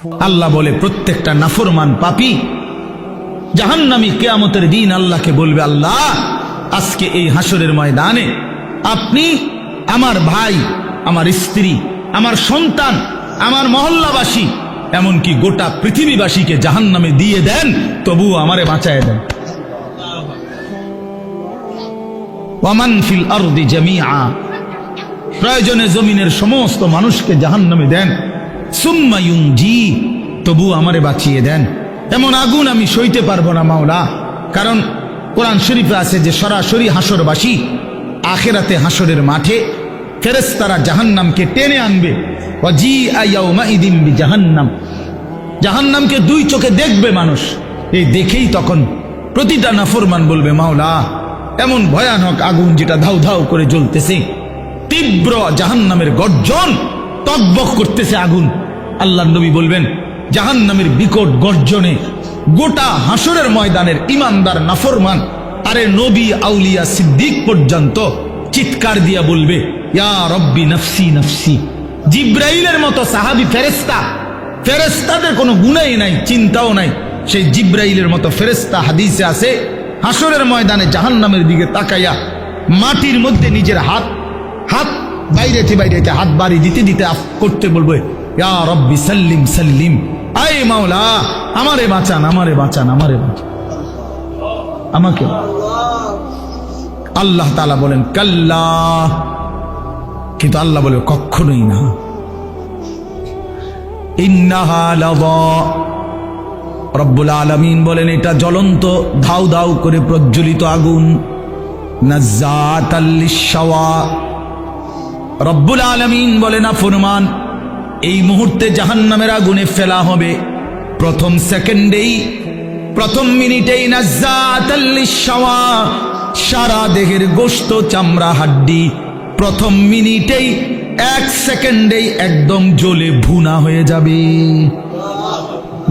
আল্লাহ বলে প্রত্যেকটা নাফরমান পাপী জাহান্নামী কিয়ামতের দিন আল্লাহকে বলবে, আল্লাহ আজকে এই হাসরের ময়দানে আপনি আমার ভাই, আমার স্ত্রী, আমার সন্তান, আমার মহল্লাবাসী, এমনকি গোটা পৃথিবীবাসীকে জাহান্নামে দিয়ে দেন, তবুও আমারে বাঁচায় দেন। ওয়ামান ফিল আরদি জামিআ, প্রয়োজনে জমিনের সমস্ত মানুষকে জাহান্নামে দেন, সুম্মা ইউনজি, তবু আমারে বাঁচিয়ে দেন। এমন আগুন আমি সইতে পারবো না মাওলা। কারণ কোরআন শরীফে আছে যে সরাসরি হাসরবাসী আখিরাতে হাসরের মাঠে ফেরেশতারা জাহান্নামকে টেনে আনবে। ওয়াজিআ ইয়াউমাইদিন বিজাহান্নাম, জাহান্নামকে দুই চোখে দেখবে মানুষ। এই দেখেই তখন প্রতিটা নাফরমান বলবে, মাওলা এমন ভয়ানক আগুন যেটা ধাউ ধাউ করে জ্বলতেছে, তীব্র জাহান্নামের গর্জন, টকবক করতেছে আগুন। আল্লাহর নবী বলবেন, জাহান্নামের বিকট গর্জনে গোটা হাসরের ময়দানের ইমানদার নাফরমান, আরে নবী আউলিয়া সিদ্দিক পর্যন্ত চিৎকার দিয়া বলবে, ইয়া রব্বি নফসি নফসি। জিব্রাইলের মতো সাহাবী ফেরেশতা, ফেরেশতাদের কোনো গুনাহই নাই, চিন্তাও নাই, সেই জিব্রাইলের মতো ফেরেশতা হাদিসে আছে হাসরের ময়দানে জাহান্নামের দিকে তাকাইয়া মাটির মধ্যে নিজের হাত বাইরেতে হাত বাড়ি দিতে দিতে করতে বলবে, ইয়া রব্বি সাল্লিম সাল্লিম, আয় মাওলা আমারে বাঁচান, আমারে বাঁচান, আমারে বাঁচান, আমাকে। আল্লাহ তাআলা বলেন কাল্লা, কিন্তু আল্লাহ বলে কখনোই না। ইন্নাহা লাযা, রব্বুল আলামিন বলেন এটা জ্বলন্ত ধাউ ধাউ করে প্রজ্বলিত আগুন। নাজ্জাতাল লিশ-শাওয়া, রব্বুল আলামিন বলেন নাফরমান এই মুহূর্তে জাহান্নামের আগুনে ফেলা হবে, প্রথম সেকেন্ডেই, প্রথম মিনিটেই। নাজ্জাতাল লিশ-শাওয়া, সারা দেহের গোশত চামড়া হাড্ডি প্রথম মিনিটেই, এক সেকেন্ডেই একদম জ্বলে ভুনা হয়ে যাবে।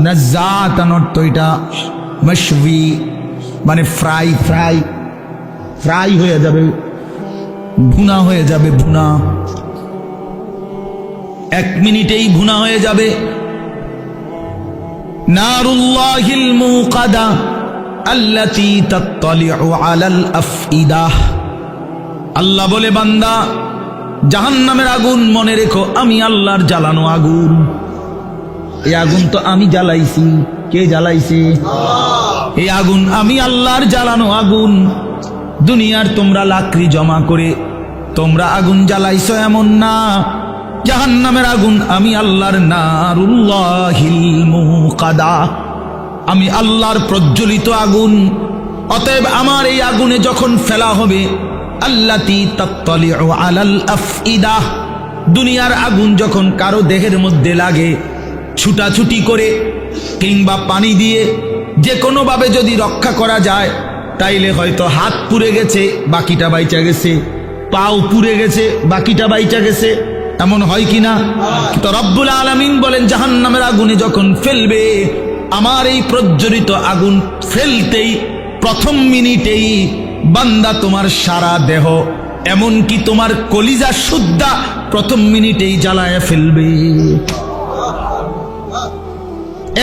নাজ্জাতান অর্থ এটা মাশওয়ি, মানে ফ্রাই ফ্রাই ফ্রাই হয়ে যাবে, ভুনা হয়ে যাবে, ভুনা এক মিনিটেই ভুনা হয়ে যাবে। নারুল্লাহিল মুকাদা আল্লাতী তাত্তালিউ আলাল আফইদাহ, আল্লাহ বলে বান্দা জাহান্নামের আগুন মনে রেখো আমি আল্লাহর জ্বালানো আগুন। এই আগুন তো আমি জ্বালাইছি। কে জ্বালাইছে? এই আগুন আমি আল্লাহর জ্বালানো আগুন। দুনিয়ার তোমরা লাকড়ি জমা করে তোমরা আগুন জ্বালাইছো এমন না, জাহান্নামের আগুন আমি আল্লাহর, নারুল্লাহিল মুকাদা, আমি আল্লাহর প্রজ্বলিত আগুন। অতএব আমার এই আগুনে যখন ফেলা হবে, আল্লাতী তাত্তালিউ আলাল আফইদাহ, দুনিয়ার আগুন যখন কারো দেহের মধ্যে লাগে, ছুটাছুটি করে কিংবা পানি দিয়ে যে কোনোভাবে যদি রক্ষা করা যায়, তাইলে হয়তো হাত পুড়ে গেছে বাকিটা বাইচা গেছে, পাও পুড়ে গেছে বাকিটা বাইচা গেছে, এমন হয় কিনা? তো রব্বুল আলামিন বলেন জাহান্নামের আগুনে যখন ফেলবে, আমার এই প্রজ্বলিত আগুন ফেলতেই প্রথম মিনিটেই বান্দা তোমার সারা দেহ, এমনকি তোমার কলিজা সুদ্ধা প্রথম মিনিটেই জ্বালায় ফেলবে।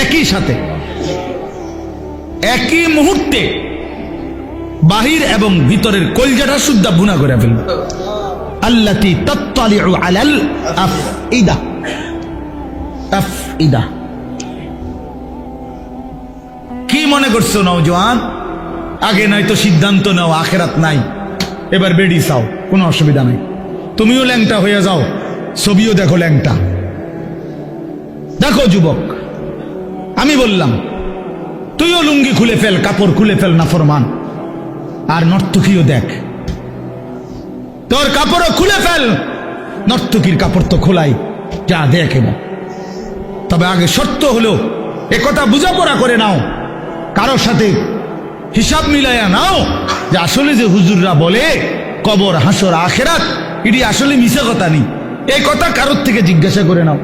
একই সাথে একই মুহূর্তে বাহির এবং ভিতরের কলিজাটা সুদ্ধা ভুনা করে ফেলবে। আল্লাতী তাত্তালিউ আলাল আফইদা, আফইদা। কি মনে করছো নওজোয়ান? আগে নয়তো সিদ্ধান্ত নাও আখেরাত নাই, এবার বেডি চাও, কোনো অসুবিধা নাই। তুমিও ল্যাংটা হয়ে যাও, ছবিও দেখো ল্যাংটা। দেখো যুবক, আমি বললাম তুইও লুঙ্গি খুলে ফেল, কাপড় খুলে ফেল নাফরমান, আর নর্তকীও দেখ, তোর কাপড়ও খুলে ফেল, নর্তকীর কাপড় তো খোলাই, যা দেখ। এবার তবে আগে শর্ত হলো একথা বুঝাপড়া করে নাও, কারোর সাথে হিসাব মিলাইয়া নাও যে আসলে যে হুজুররা বলে কবর হাসর আখেরাত, এটি আসলে মিছা কথা নেই, এই কথা কারোর থেকে জিজ্ঞাসা করে নাও।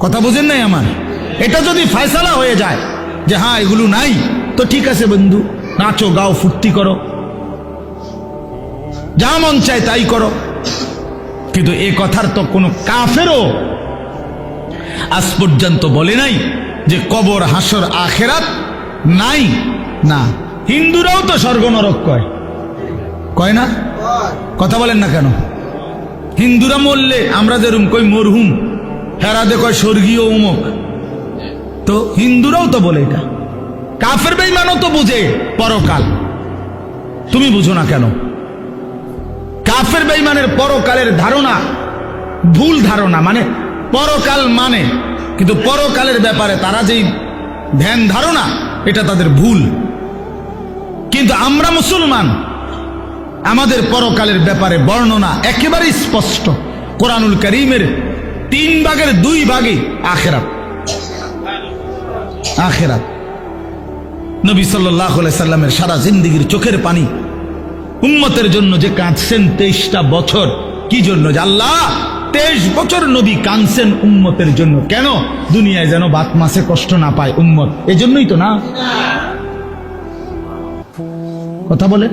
কথা বুঝেন নাই আমার? এটা যদি ফয়সালা হয়ে যায় যে হ্যাঁ এগুলো নাই, তো ঠিক আছে বন্ধু, নাচো গাও ফুর্তি করো, যা মন চায় তাই করো, কিন্তু এ কথার তো কোনো কাফেরও আজ পর্যন্ত বলে নাই যে কবর, হাসর, আখেরাত নাই। না, হিন্দুরাও তো স্বর্গ নরক কয়, কয় না? কথা বলেন না কেন? হিন্দুরা মরলে আমরা যেরকম কই মরহুম, হেরাদে কয় স্বর্গীয় উমুক। তো হিন্দুরাও তো বলে এটা। কাফের বেঈমানও তো বুঝে পরকাল, তুমি বুঝো না কেন? কাফের বেঈমানের পরকালের ধারণা ভুল ধারণা, মানে পরকাল মানে, কিন্তু পরকালের ব্যাপারে তারা যেই ধ্যান ধারণা, এটা তাদের ভুল। কিন্তু আমরা মুসলমান, আমাদের পরকালের ব্যাপারে বর্ণনা একেবারে স্পষ্ট। কোরআনুল কারীমের 3 ভাগের 2 ভাগে আখিরাত। আখিরাত নবী সাল্লাল্লাহু আলাইহি সাল্লামের সারা জিন্দেগীর চোখের পানি উম্মতের জন্য যে কাঁদছেন 23টা বছর। কি জন্য? যে আল্লাহ 23 বছর নবী কাঁদছেন উম্মতের জন্য। কেন? দুনিয়ায় যেন বাত মাসে কষ্ট না পায় উম্মত, এজন্যই তো না? কথা বলে,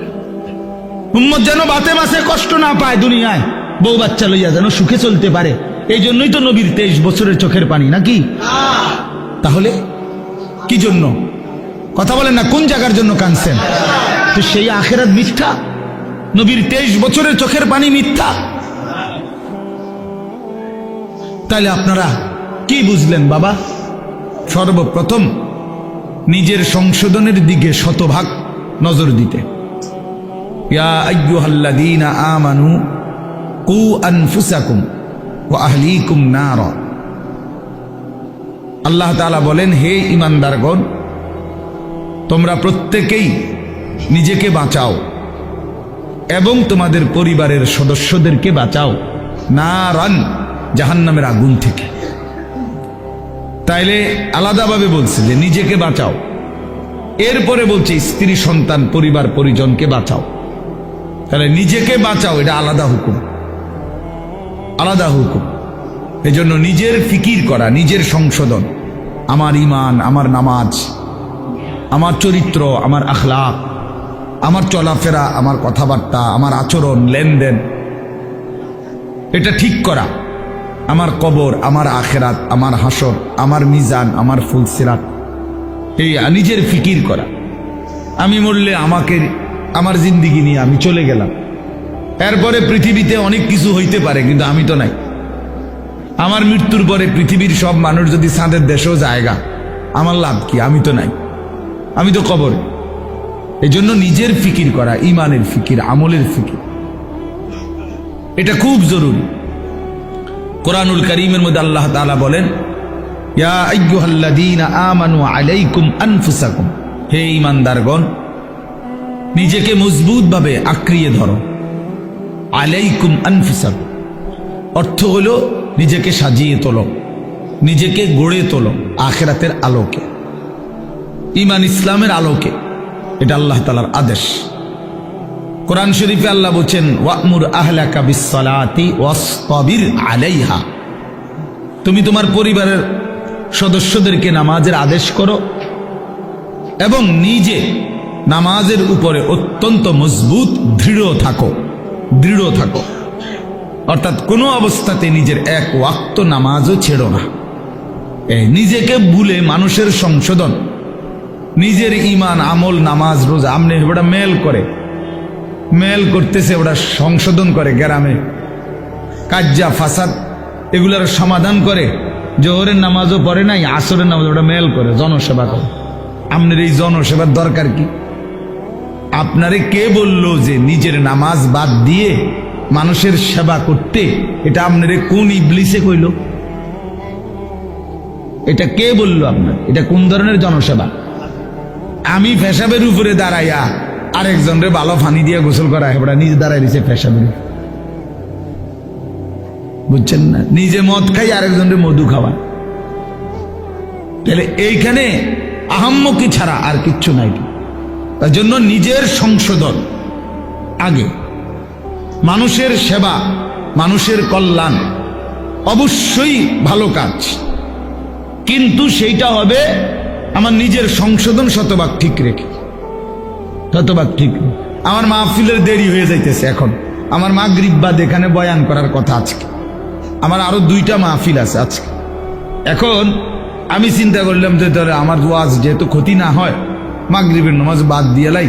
উম্মত যেন বাতে মাসে কষ্ট না পায়, দুনিয়ায় বউ বাচ্চা লইয়া যেন সুখে চলতে পারে, এই জন্যই তো নবীর 23 বছরের চোখের পানি, নাকি? তাহলে কি জন্য? কথা বলেন না, কোন জায়গার জন্য কাঁদছেন? তো সেই আখিরাত মিথ্যা, নবীর 23 বছরের চোখের পানি মিথ্যা। তাইলে আপনারা কি বুঝলেন বাবা? সর্বপ্রথম নিজের সংশোধনের দিকে শতভাগ নজর দিতে। ইয়া আইয়ুহাল্লাযীনা আমানু কু আনফুসাকুম ওয়া আহলিকুম নারা। আল্লাহ তাআলা বলেন, হে ঈমানদারগণ, তোমরা প্রত্যেকেই নিজেকে বাঁচাও এবং তোমাদের পরিবারের সদস্যদেরকে বাঁচাও নারান, জাহান্নামের আগুন থেকে। তাইলে আলাদাভাবে বলছে যে নিজেকে বাঁচাও, এরপরে বলছে স্ত্রী, সন্তান, পরিবার, পরিজনকে বাঁচাও। তাহলে নিজেকে বাঁচাও, এটা আলাদা হুকুম, আলাদা হুকুম। এজন্য নিজের ফিকির করা, নিজের সংশোধন, আমার ঈমান, আমার নামাজ, আমার চরিত্র, আমার আখলাক, আমার চলাফেরা, আমার কথাবার্তা, আমার আচরণ, লেনদেন, এটা ঠিক করা। আমার কবর, আমার আখেরাত, আমার হাসর, আমার মিজান, আমার ফুলসিরাত, এই নিজের ফিকির করা। আমি মরলে আমাকে, আমার জিন্দিগি নিয়ে আমি চলে গেলাম, এরপরে পৃথিবীতে অনেক কিছু হইতে পারে, কিন্তু আমি তো নাই। আমার মৃত্যুর পরে পৃথিবীর সব মানুষ যদি চাঁদের দেশেও জায়গা, আমার লাভ কি? আমি তো নাই, আমি তো কবরে। এই জন্য নিজের ফিকির করা, ইমানের ফিকির, আমলের ফিকির, এটা খুব জরুরি। কোরআনুল কারীমের মধ্যে আল্লাহ তাআলা বলেন, ইয়া আইয়ুহাল্লাযীনা আমানু আলাইকুম আনফুসাকুম, হে ঈমানদারগণ, নিজেকে মজবুতভাবে আঁকড়িয়ে ধরো। আলাইকুম আনফুসাকুম অর্থ হলো নিজেকে সাজিয়ে তোলো, নিজেকে গড়ে তোলো আখিরাতের আলোকে, ঈমান ইসলামের আলোকে। এটা আল্লাহ তাআলার আদেশ। কোরআন শরীফে আল্লাহ বলেন, ওয়া'মুর আহলাকা বিস-সালাতি ওয়াসতাবির আলাইহা, তুমি তোমার পরিবারের সদস্যদেরকে নামাজের আদেশ করো এবং নিজে নামাজের উপরে অত্যন্ত মজবুত দৃঢ় থাকো, দৃঢ় থাকো। অর্থাৎ কোনো অবস্থাতে নিজের এক ওয়াক্ত নামাজও ছেড়ো না। নিজেকে ভুলে মানুষের সংশোধন, নিজের ঈমান, আমল, নামাজ, রোজা, আমনে ওটা মেল করে, মেল করতেছে, ওটা সংশোধন করে, গ্রামে কাজ্জা ফাসাদ এগুলার সমাধান করে। জোহরের নামাজও পড়ে নাই, আসরের নামাজ, ওটা মেল করে, জনসেবা করে। আপনার এই জনসেবার দরকার কি? আপনারে কে বলল যে নিজের নামাজ বাদ দিয়ে মানুষের সেবা করতে? এটা আপনারে কোন ইবলিসে কইল? এটা কে বলল আপনার? এটা কোন ধরনের জনসেবা? আমি পেশাবের উপরে দাঁড়াইয়া আরেকজনরে ভালো পানি দিয়ে গোসল করা, হেবড়া নিজে দাঁড়াই দিছে পেশাবের, বুঝছেন না? নিজে মদ খাই, আরেকজনরে মধু খাওয়া। তাহলে এইখানে আহাম্মকি ছাড়া আর কিচ্ছু নাই। তার জন্য নিজের সংশোধন আগে, মানুষের সেবা, মানুষের কল্যাণ অবশ্যই ভালো কাজ, কিন্তু সেইটা হবে আমার নিজের সংশোধন শতভাগ ঠিক রেখে, শতভাগ ঠিক। আমার মাহফিলের দেরি হয়ে যাইতেছে, এখন আমার মাগরিব বাদ এখানে বয়ান করার কথা আজকে, আমার আরো 2টা মাহফিল আছে আজকে। এখন আমি চিন্তা করলাম যে ধরে আমার ওয়াজ যেহেতু ক্ষতি না হয়, মাগরিবের নামাজ বাদ দিয়ে লাই,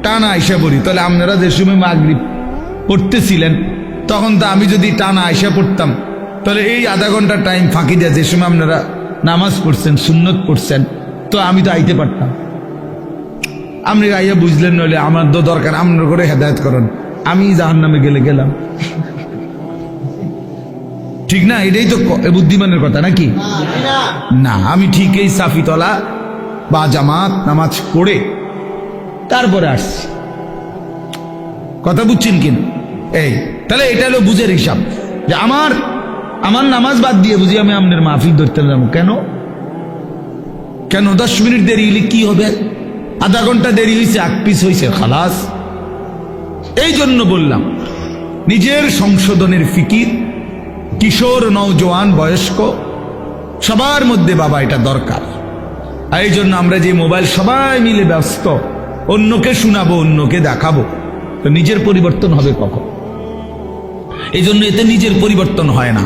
টানা আইসা পড়ি। তাহলে আপনারা যে সময় মাগরিব পড়তেছিলেন তখন তো আমি যদি টানা আইসা পড়তাম, তাহলে এই আধা ঘন্টা টাইম ফাঁকি দেয় যে সময় আপনারা নামাজ পড়ছেন, সুন্নত পড়ছেন, তো আমি তো আইতে পারতাম। আপনি আইয়া বুঝলেন, নইলে আমার তো দরকার আপনার করে হেদায়েত করেন, আমি জাহান্নামে গেলে গেলাম। ঠিক না? এটাই তো বুদ্ধিমানের কথা নাকি না? আমি ঠিক এই সাফিতলা বা জামাত নামাজ পড়ে তারপরে আসছি, কথা বুঝছেন কিনা? এই তাহলে এটা হলো বুঝের হিসাব যে আমার নামাজ বাদ দিয়ে বুঝি আমি আপনার মাহফিল ধরতে যাবো। কেন কেন 10 মিনিট দেরি হলে কি হবে? আধা ঘন্টা দেরি হয়েছে, 1 পিস হয়েছে, খালাস। এই জন্য বললাম নিজের সংশোধনের ফিকির কিশোর, নওজোয়ান, বয়স্ক সবার মধ্যে বাবা এটা দরকার। আর এই জন্য আমরা যে মোবাইল সবাই মিলে ব্যস্ত, অন্যকে শোনাবো, অন্যকে দেখাবো, তো নিজের পরিবর্তন হবে কখন? এই জন্য এতে নিজের পরিবর্তন হয় না।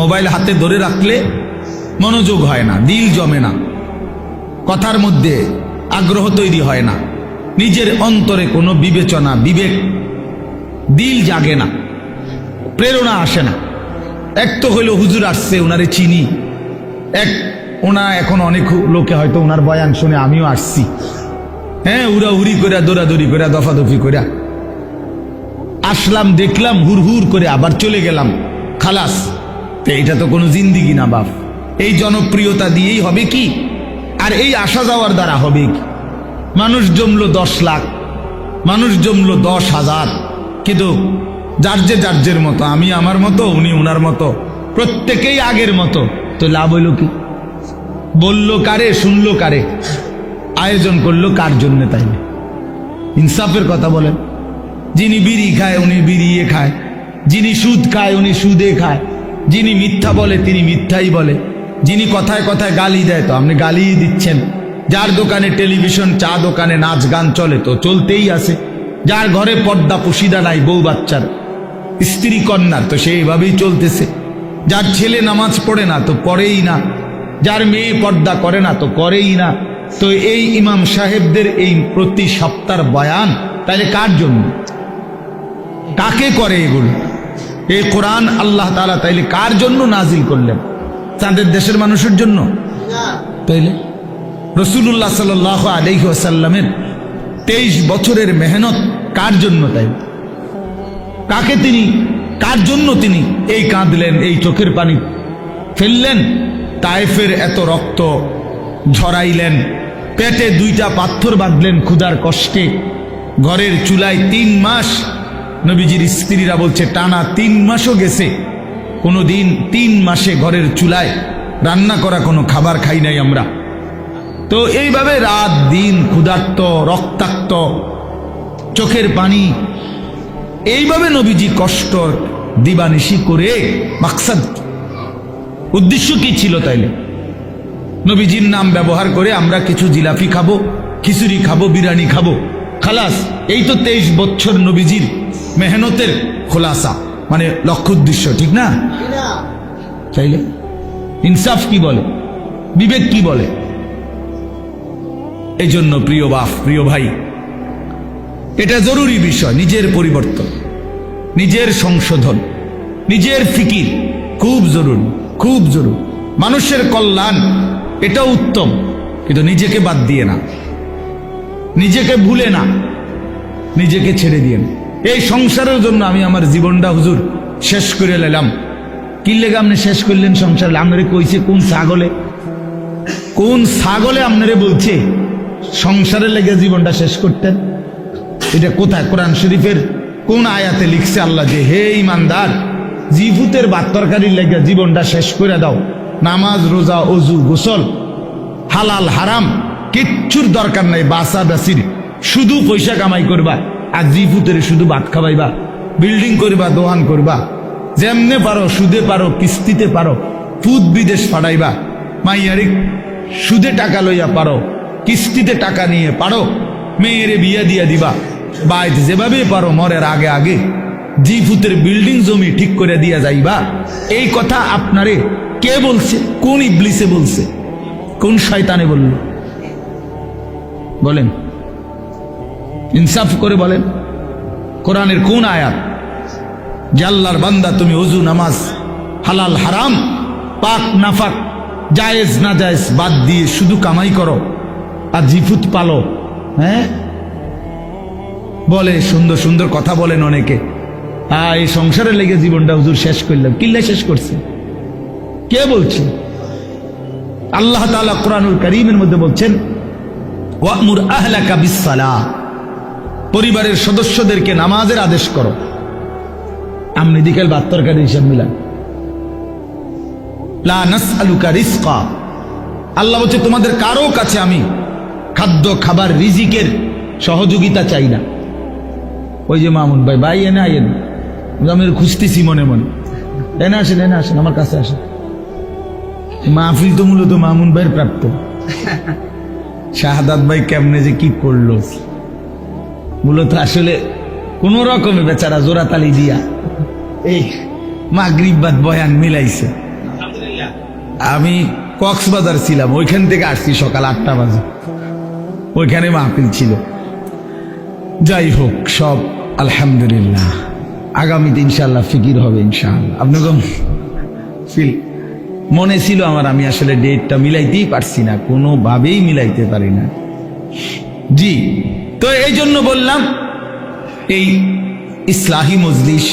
মোবাইল হাতে ধরে রাখলে মনোযোগ হয় না, দিল জমে না, কথার মধ্যে আগ্রহ তৈরি হয় না, নিজের অন্তরে কোনো বিবেচনা, বিবেক, দিল জাগে না, প্রেরণা আসে না। এক তো হইল হুজুর আসছে, ওনারে চিনি, এক ওনা এখন অনেক লোকে হয়তো ওনার বয়ান শুনে আমিও আসছি, হ্যাঁ, উড়াউড়ি করে, দৌড়াদৌড়ি করে, দফাদফি করে আসলাম, দেখলাম, হুর হুর করে আবার চলে গেলাম, খালাস। তো এটা তো কোনো জিন্দিগি না বাপ। এই জনপ্রিয়তা দিয়েই হবে কি? আর এই আসা যাওয়ার দ্বারা হবে কি? মানুষ জমলো 10 লাখ, মানুষ জমলো 10,000, কিন্তু যার মতো, আমি আমার মতো, উনি উনার মতো, প্রত্যেকেই আগের মতো, তো লাভ হইল কি? বললো কারে, শুনলো কারে, আয়োজন করলো কার জন্য? তাইলে ইনসাফের কথা বলেন। যিনি বিড়ি খায় উনি বিড়িয়ে খায়, যিনি সুদ খায় উনি সুদে খায়, যিনি মিথ্যা বলে তিনি মিথ্যাই বলে, যিনি কথায় কথায় গালি দেয় তো আপনি গালিই দিচ্ছেন, যার দোকানে টেলিভিশন, চা দোকানে নাচ গান চলে তো চলতেই আছে, যার ঘরে পর্দা পুশিদা নাই, বউ বাচ্চার, স্ত্রী কন্যার, তো সেইভাবেই চলতেছে, যার ছেলে নামাজ পড়ে না তো পড়েই না, যার মেয়ে পর্দা করে না তো করেই না। তো এই ইমাম সাহেবদের এই প্রতি সপ্তাহ বয়ান তাহলে কার জন্য? কাকে করে এগুলো? এই কোরআন আল্লাহ তাআলা তাইলে কার জন্য নাজিল করলেন? তাদের দেশের মানুষের জন্য? তাইলে রাসূলুল্লাহ সাল্লাল্লাহু আলাইহি ওয়াসাল্লামের 23 বছরের মেহনত কার জন্য? তাই কাকে তিনি, কার জন্য তিনি এই কাঁদলেন, এই চোখের পানি ফেললেন, তায়েফের এত রক্ত ঝরাইলেন, পেটে 2টা পাথর বাঁধলেন ক্ষুধার কষ্টে, ঘরের চুলায় 3 মাস, নবীজির স্ত্রীরা বলছে টানা 3 মাসও গেছে, কোনোদিন 3 মাসে ঘরের চুলায় রান্না করা কোনো খাবার খাই নাই আমরা। তো এইভাবে রাত দিন ক্ষুধার্ত, রক্তাক্ত, চোখের পানি, এইভাবে নবীজি কষ্ট দিবানিশি করে, মাকসাদ, উদ্দেশ্য কি ছিল? তাইলে নবীজির নাম ব্যবহার করে আমরা কিছু জিলাপি খাবো, খিচুড়ি খাবো, বিরিয়ানি খাবো, খালাস। এই তো 23 বছর নবীজির মেহনতের খোলাসা, মানে লক্ষ্য উদ্দেশ্য, ঠিক না? তাইলে ইনসাফ কি বলে, বিবেক কি বলে? এই জন্য প্রিয় বাপ, প্রিয় ভাই, এটা জরুরি বিষয়। নিজের পরিবর্তন, নিজের সংশোধন, নিজের ফিকির খুব জরুরি, খুব জরুরি। মানুষের কল্যাণ এটাও উত্তম, কিন্তু নিজেকে বাদ দিয়ে না, নিজেকে ভুলে না, নিজেকে ছেড়ে দিয়ে না। এই সংসারের জন্য আমি আমার জীবনটা হুজুর শেষ করে নিলাম। কি লেগে আপনি শেষ করলেন সংসার? আপনারে কইছে কোন ছাগলে আপনারে বলছে সংসারের লেগে জীবনটা শেষ করতেন? এটা কোথায়? কোরআন শরীফের কোন আয়াতে লিখছে আল্লাহ যে হে ইমানদার, জিভুতের ভাত তরকারির লেগে জীবনটা শেষ করে দাও, নামাজ, রোজা, অজু, গোসল, হালাল হারাম কিচ্ছুর দরকার নাই, বাসা বাসির, শুধু পয়সা কামাই করবা আর জিভুতের শুধু ভাত খাওয়াইবা, বিল্ডিং করবা, দোকান করবা, যেমনে পারো সুদে পারো, কিস্তিতে পারো, ফুদ বিদেশ পাঠাইবা, মাইয়ারে সুদে টাকা লইয়া পারো, কিস্তিতে টাকা নিয়ে পারো, মেয়েরে বিয়া দিয়া দিবা, বাইত যেভাবে পারো মরের আগে আগে জি ফুতের বিল্ডিং জমি ঠিক করে দিয়া যাইবা, এই কথা আপনারে কে বলছে? কোন ইবলিসে বলছে? কোন শয়তানে বলল? বলেন, ইনসাফ করে বলেন, কোরআনের কোন আয়াত যে আল্লাহর বান্দা তুমি ওযু নামাজ হালাল হারাম পাক নাফাক জায়েজ না জায়েজ বাদ দিয়ে শুধু কামাই করো আর জিফুত পালো? হ্যাঁ, বলে সুন্দর সুন্দর কথা বলেন অনেকে, এই সংসারে লেগে জীবনটা হুজুর শেষ করলাম। কিল্লা শেষ করছে? কে বলছে? আল্লাহ তাআলা কোরআনুল কারীমের মধ্যে বলছেন, ওয়া'মুর আহলাকা বিসসালাহ, পরিবারের সদস্যদেরকে নামাজের আদেশ করো। আমনি দিকেল ভাত তরকারি হিসাব মিলান। লা নাসআলুকা রিজকা, আল্লাহ বলছে তোমাদের কারো কাছে আমি খাদ্য খাবার রিজিকের সহযোগিতা চাই না। ওই যে মামুন ভাই, ভাই এনে আইয়েন, আমি খুঁজতেছি মনে মনে, এনে আসেন, এনে আসেন, আমার কাছে আসেন। মাহফিল তো মূলত মামুন ভাইয়ের প্রাপ্ত। শাহাদাত ভাই কেমনে যে কি করলো, মূলত আসলে কোন রকমে বেচারা জোড়াতালি দিয়া এই মাগরিব বাদ বয়ান মিলাইছে। আমি কক্সবাজার ছিলাম, ওইখান থেকে আসছি সকাল 8টা বাজে, ওইখানে মাহফিল ছিল। যাই হোক, সব আলহামদুলিল্লাহ, আগামীতে ইনশাআল্লাহ ফিকির হবে ইনশাআল্লাহ। আপনাকে ফিল মনে ছিল আমার, আমি আসলে ডেটটা মিলাইতেই পারছি না, কোনোভাবেই মিলাইতে পারি না। জি, তো এই জন্য বললাম, এই ইসলাহি মজলিস,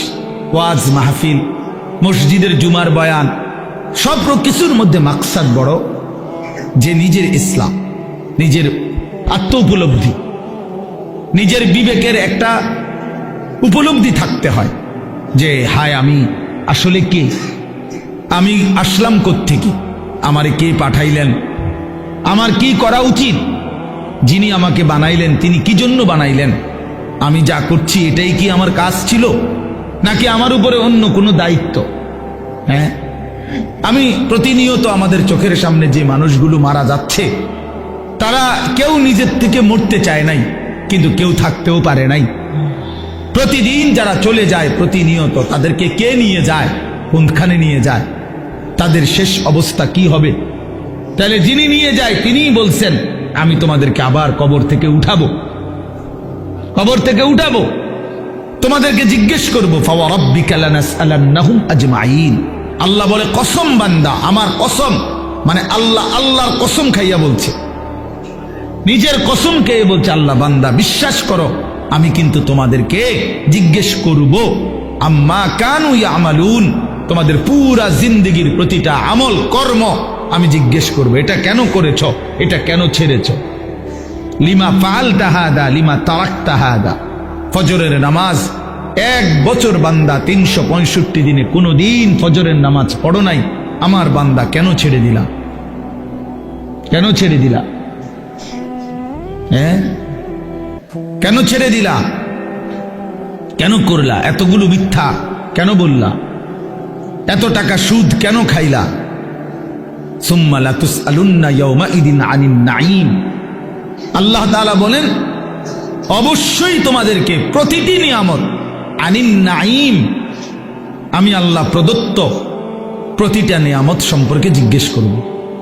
ওয়াজ মাহফিল, মসজিদের জুমার বয়ান, সব কিছুর মধ্যে মাকসাদ বড় যে নিজের ইসলাম, নিজের আত্ম উপলব্ধি, নিজের বিবেকের একটা উপলব্ধি থাকতে হয় যে হায় আমি আসলে কে, আমি আসলাম কোত্থেকে, আমারে কে পাঠাইলেন, আমার কি করা উচিত, যিনি আমাকে বানাইলেন তিনি কি জন্য বানাইলেন, আমি যা করছি এটাই কি আমার কাজ ছিল, নাকি আমার উপরে অন্য কোনো দায়িত্ব? হ্যাঁ, আমি প্রতিনিয়ত আমাদের চোখের সামনে যে মানুষগুলো মারা যাচ্ছে, তারা কেউ নিজের থেকে মরতে চায় নাই, কিন্তু কেউ থাকতেও পারে নাই। প্রতিদিন যারা চলে যায় প্রতিনিয়ত, তাদেরকে কে নিয়ে যায়, কোনখানে নিয়ে যায়, তাদের শেষ অবস্থা কি হবে? তাহলে যিনি নিয়ে যায় তিনিই বলছেন, আমি তোমাদেরকে আবার কবর থেকে উঠাবো, কবর থেকে উঠাবো, তোমাদেরকে জিজ্ঞেস করবো। ফাওয়ারাব্বিকা লানাসআলান্নাহুম আজমাইন, আল্লাহ বলে কসম বান্দা, আমার কসম, মানে আল্লাহ আল্লাহর কসম খাইয়া বলছে, নিজের কসম খেয়ে বলছে, আল্লাহ বান্দা বিশ্বাস করো, আমি কিন্তু তোমাদেরকে জিজ্ঞেস করব, আম্মা কানু ইয়ামালুন, তোমাদের পুরা জিন্দেগির প্রতিটা আমল কর্ম আমি জিজ্ঞেস করব, এটা কেন করেছ, এটা কেন ছেড়েছ, লিমা ফাআলতা হাদা লিমা তারাকতা হাদা। ফজরের নামাজ 1 বছর বান্দা 365 দিনে কোনোদিন ফজরের নামাজ পড়ো নাই, আমার বান্দা কেন ছেড়ে দিলা, কেন ছেড়ে দিলা? হ্যাঁ, কেন ছেড়ে দিলা, কেন করলা, এতগুলো মিথ্যা কেন বললা, এত টাকা সুদ কেন খাইলা? সুম্মা লাতুসআলুন্না ইয়াওমাইদিন আনিন নাঈম, আল্লাহ তাআলা বলেন অবশ্যই তোমাদেরকে প্রতিটি নিয়ামত, আনিন নাঈম, আমি আল্লাহ প্রদত্ত প্রতিটা নিয়ামত সম্পর্কে জিজ্ঞেস করব।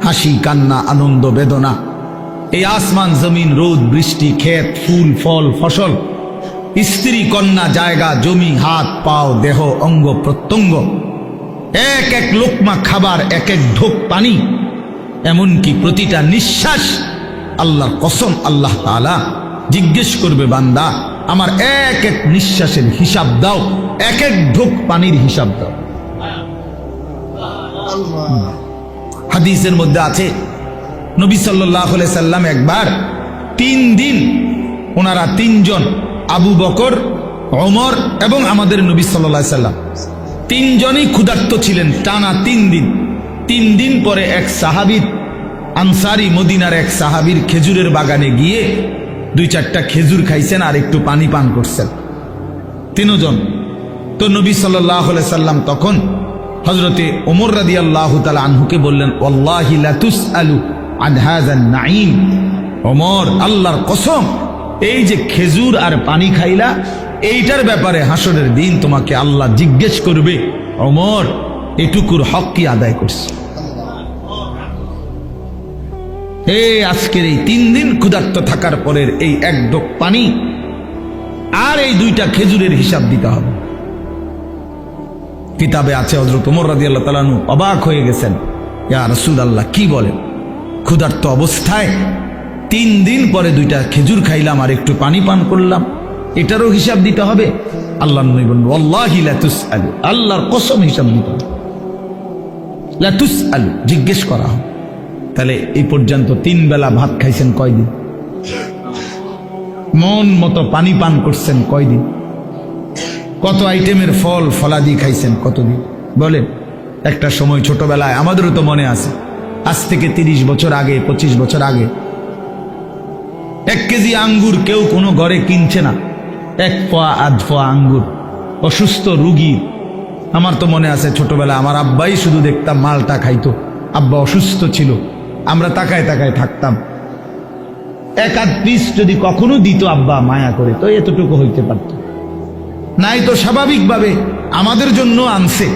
হাসি কান্না আনন্দ বেদনা, এই আসমান জমিন রোদ বৃষ্টি ক্ষেত ফুল ফল ফসল, স্ত্রী কন্যা জায়গা জমি হাত পাও দেহ অঙ্গ প্রত্যঙ্গ, এক এক লোকমা খাবার, এক এক ঢোক পানি, এমনকি প্রতিটা নিঃশ্বাস, আল্লাহর কসম আল্লাহ তাআলা জিজ্ঞেস করবে, বান্দা আমার এক এক নিঃশ্বাসের হিসাব দাও, এক এক ঢোক পানির হিসাব দাও। হাদিসের মধ্যে আছে, নবী সাল্লাল্লাহু আলাইহি সাল্লাম একবার 3 দিন, ওনারা 3 জন, আবু বকর, ওমর এবং আমাদের নবী সাল্লাল্লাহু আলাইহি সাল্লাম 3 জনই ক্ষুধার্ত ছিলেন টানা 3 দিন। 3 দিন পরে এক সাহাবীর, আনসারী মদিনার এক সাহাবীর খেজুরের বাগানে গিয়ে 2-4টা খেজুর খাইছেন আর একটু পানি পান করছেন, 3 জন। তো নবী সাল্লাল্লাহু আলাইহি সাল্লাম তখন হযরতে ওমর রাদিয়াল্লাহু তাআলা আনহুকে বললেন, ওয়াল্লাহি লা তুসআলু আন হাযান নাঈম, ওমর আল্লাহর কসম এই যে খেজুর আর পানি খাইলা, এইটার ব্যাপারে হাসরের দিন তোমাকে আল্লাহ জিজ্ঞেস করবে, ওমর এটুকুর হক কি আদায় করছে? আজকের এই 3 দিন ক্ষুধার্ত থাকার পরের এই এক ঢোক পানি আর এই 2টা খেজুরের হিসাব দিতে হবে। কিতাবে আছে হযরত ওমর রাদিয়াল্লাহু তাআলা আনহু অবাক হয়ে গেছেন, ইয়া রাসূলুল্লাহ কি বলেন, ক্ষুধার্ত অবস্থায় 3 দিন পরে 2টা খেজুর খাইলাম আর একটু পানি পান করলাম, এটারও হিসাব দিতে হবে? আল্লাহর নবী বলেন, ওয়াল্লাহি লা তুসআলু, আল্লাহর কসম হিসাব দিতে হবে, লা তুসআলু, জিজ্ঞেস করা হবে। তাহলে এই পর্যন্ত 3 বেলা ভাত খাইছেন কয়দিন? মন মতো পানি পান করছেন কয়দিন? কত আইটেমের ফল ফলাদি খাইছেন কতদিন? বলেন। একটা সময় ছোটবেলায় আমাদেরও তো মনে আছে, আজ থেকে 30 বছর আগে, 25 বছর আগে 1 কেজি আঙ্গুর কেউ কোনো ঘরে কিনছে না, 1 পোয়া 1/2 পোয়া আঙ্গুর। অসুস্থ রুগী, আমার তো মনে আছে ছোটবেলা আমার আব্বাই শুধু দেখতাম মালটা খাইতো, আব্বা অসুস্থ ছিল, আমরা তাকায় তাকায় থাকতাম। 1-8 পিস যদি কখনো দিত আব্বা মায়া করে, তো এতটুকু হইতে পারত, নাই তো স্বাভাবিকভাবে আমাদের জন্য আনছে,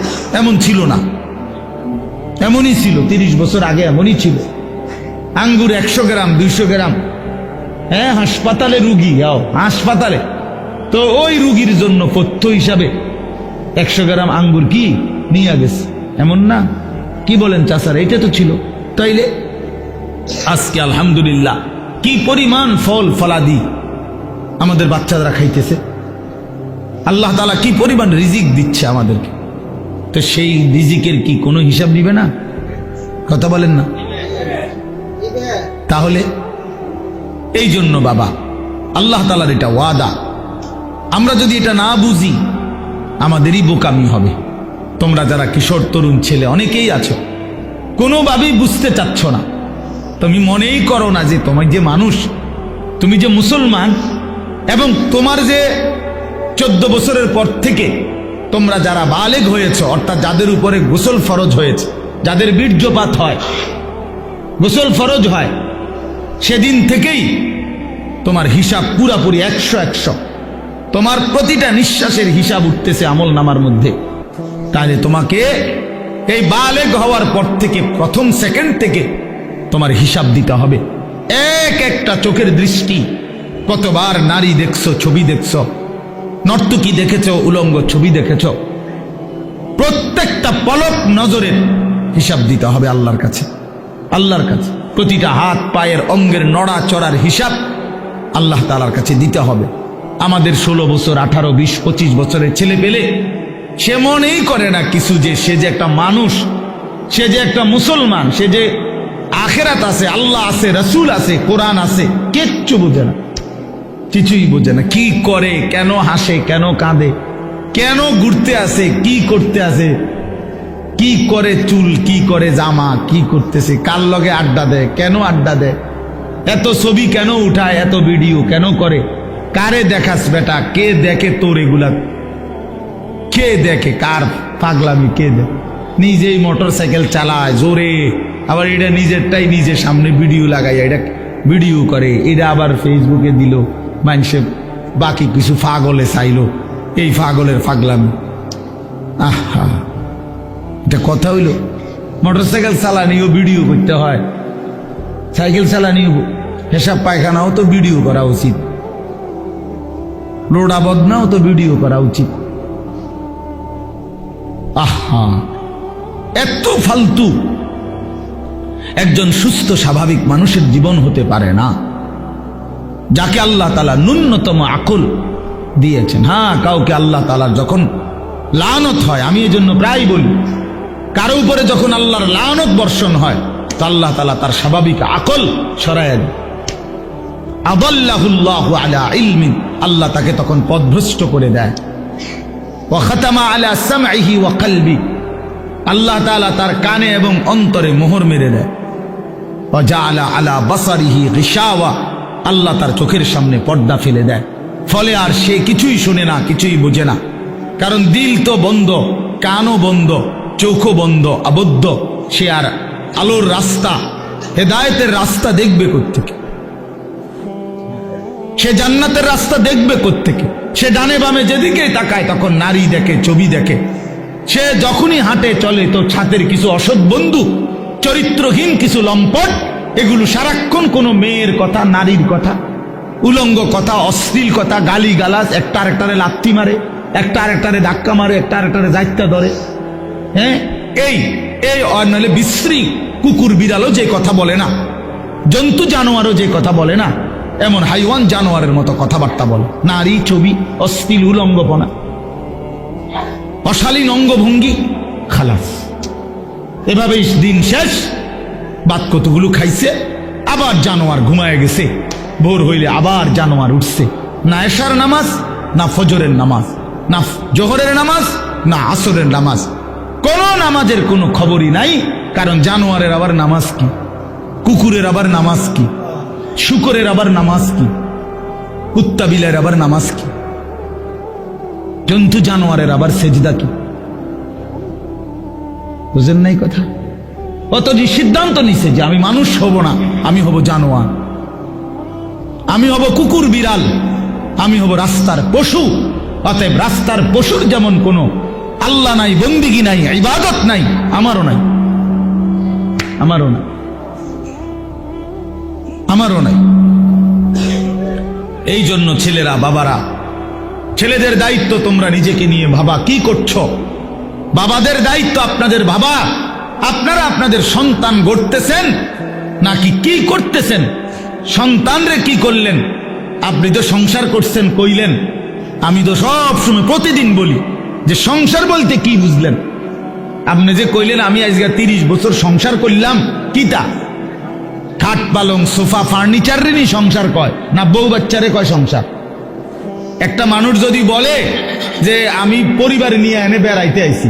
এমন ছিল না, এমনই ছিল 30 বছর আগে, এমনই ছিল। আঙ্গুর 100 গ্রাম 200 গ্রাম, হাসপাতালে রুগী, হাসপাতালে তো ওই রুগীর জন্য পথ্য হিসাবে 100 গ্রাম আঙ্গুর কি নিয়ে গেছে, এমন না? কি বলেন চাচার, এটা তো ছিল। তাইলে আজকে আলহামদুলিল্লাহ কি পরিমাণ ফল ফলাদি আমাদের বাচ্চারা খাইতেছে, আল্লাহ তাআলা কি পরিমাণ রিজিক দিচ্ছে আমাদেরকে, তো সেই রিজিকের কি কোনো হিসাব দিবে না? কথা বলেন না? তাহলে এই জন্য বাবা, আল্লাহ তাআলার এটা ওয়াদা, আমরা যদি এটা না বুঝি আমাদেরই বোকামি হবে। তোমরা যারা কিশোর তরুণ ছেলে অনেকেই আছো, কোনোভাবেই বুঝতে চাচ্ছ না, তুমি মনেই করো না যে তোমার যে মানুষ, তুমি যে মুসলমান, এবং তোমার যে 14 বছরের পর থেকে তোমরা যারা বালেগ হয়েছে, অর্থাৎ যাদের উপরে গোসল ফরজ হয়েছে, যাদের বীর্যপাত হয়, গোসল ফরজ হয়, সেদিন থেকেই তোমার হিসাব পুরাপুরি 100 তোমার প্রতিটা নিঃশ্বাসের হিসাব উঠতেছে আমল নামার মধ্যে। তাহলে তোমাকে এই বালেগ হওয়ার পর থেকে প্রথম সেকেন্ড থেকে তোমার হিসাব দিতে হবে। একটা চোখের দৃষ্টি, কতবার নারী দেখছো, ছবি দেখছো, নর্তকী দেখেছো, উলঙ্গ ছবি দেখেছো, প্রত্যেকটা পলক নজরের হিসাব দিতে হবে আল্লাহর কাছে। আল্লাহর কাছে প্রতিটা হাত পায়ের অঙ্গের নড়া চড়ার হিসাব আল্লাহ তাআলার কাছে দিতে হবে। আমাদের 16 বছর 18 20 25 বছরের ছেলে পেলে সে মনেই করে না কিছু, যে সে যে একটা মানুষ, সে যে একটা মুসলমান, সে যে আখেরাত আছে, আল্লাহ আছে, রাসূল আছে, কোরআন আছে, কিচ্ছু বোঝে না, কিছুই বোঝে না। কি করে, কেন হাসে, কেন কাঁদে, কেন ঘুরতে আসে, কি করতে আসে, কি করে চুল, কি করে জামা, কি করতেছে, কার লগে আড্ডা দেয়, কেন আড্ডা দেয়, এত ছবি কেন উঠায়, এত ভিডিও কেন করে, কারে দেখাস বেটা, কে দেখে তোর এগুলা, কে দেখে, কার পাগলামি কে দেখে? নিজেই মোটর সাইকেল চালায় জোরে, আবার এটা নিজেরটাই নিজের সামনে ভিডিও লাগাই, এটা ভিডিও করে, এটা আবার ফেসবুকে দিল, মানুষে বাকি কিছু পাগলে চাইলো, এই পাগলের পাগলামি। আহা, এটা কথা হইল? মোটর সাইকেল চালানিও ভিডিও করতে হয়, সাইকেল চালানিও, পেশাব পায়খানাও তো ভিডিও করা উচিত, লোডা বদনাও তো ভিডিও করা উচিত। আহা, এত ফালতু একজন সুস্থ স্বাভাবিক মানুষের জীবন হতে পারে না, যাকে আল্লাহ তাআলা ন্যূনতম আকল দিয়েছেন। হ্যাঁ, কাউকে আল্লাহ তাআলার যখন লানত হয়, আমি এই জন্য প্রায় বলি, কারো উপরে যখন আল্লাহর লানত বর্ষণ হয়, তো আল্লাহ তাআলা তার স্বাভাবিক আকল সরায় দেন। আদাল্লাহুল্লাহু আলা ইলমিন, আল্লাহ তাকে তখন পথভ্রষ্ট করে দেয়। ওয়া খাতামা আলা সামঈহি ওয়া কলবি, আল্লাহ তাআলা তার কানে এবং অন্তরে মোহর মেরে দেয়। ওয়া জাআলা আলা বাসারিহি গিশাওয়া, আল্লাহ তার চোখের সামনে পর্দা ফেলে দেয়, ফলে আর সে কিছুই শুনে না, কিছুই বোঝে না, কারণ দিল তো বন্ধ, কানও বন্ধ, চোখও বন্ধ, আবদ্ধ। সে আর আলোর রাস্তা, হেদায়েতের রাস্তা দেখবে কোত্থেকে? সে সে জান্নাতের রাস্তা দেখবে কোত্থেকে? সে ডানে বামে যেদিকেই তাকায় তখন নারী দেখে, ছবি দেখে। সে যখনই হাঁটে চলে তো ছাতের কিছু অসৎ বন্ধু, চরিত্রহীন কিছু লম্পট, এগুলো সারাক্ষণ কোনো মেয়ের কথা, নারীর কথা, উলঙ্গ কথা, অশ্লীল কথা, গালি গালাজ, একটা আরেকটারে লাথি মারে, একটা আরেকটারে ধাক্কা মারে, একটা আরেকটারে যাইত্যা ধরে। হ্যাঁ, এই এই নইলে বিশ্রী কুকুর বিড়ালও যে কথা বলে না, জন্তু জানোয়ারও যে কথা বলে না, এমন হাইওয়ান জানোয়ারের মতো কথাবার্তা বলে। নারী, ছবি, অশ্লীল উলঙ্গপনা, অশালীন অঙ্গভঙ্গি, খালাস। এভাবেই দিন শেষ। বাদ কতগুলো খাইছে, আবার জানোয়ার ঘুমায় গেছে। ভোর হইলে আবার জানোয়ার উঠছে। না এশার নামাজ, না ফজরের নামাজ, না জোহরের নামাজ, না আসরের নামাজ, কোন নামাজের কোনো খবরই নাই। কারণ জানোয়ারের আবার নামাজ কি, কুকুরের আবার নামাজ কি, শুকরের আবার নামাজ কি, কুত্তা বিলের আবার নামাজ কি, জন্তু জানোয়ারের আবার সেজদা কি? বুঝেন নাই কথা? অতজি সিদ্ধান্ত নিছে যে আমি মানুষ হব না, আমি হব জানোয়ার, আমি হব কুকুর বিড়াল, আমি হব রাস্তার পশু। অতএব রাস্তার পশুর যেমন কোনো আল্লাহ নাই, বন্দিগি নাই, ইবাদত নাই, আমারও নাই, আমারও নাই, আমারও নাই। এই জন্য ছেলেরা, বাবারা, ছেলেদের দায়িত্ব তোমরা নিজেকে নিয়ে ভাবা কি করছো। বাবাদের দায়িত্ব আপনাদের ভাবা আপনারা আপনাদের সন্তান গড়তেছেন নাকি কি করতেছেন। সন্তানরে কি করলেন? আপনি তো সংসার করছেন কইলেন। আমি তো সব সময় প্রতিদিন বলি যে সংসার বলতে কি বুঝলেন? আপনি যে কইলেন আমি আজকে 30 বছর সংসার করলাম, কিটা? খাট পালং সোফা ফার্নিচার রে সংসার কয় না বউ বাচ্চারে কয় সংসার? একটা মানুষ যদি বলে যে আমি পরিবার নিয়ে এনে বেড়াইতে আইছি,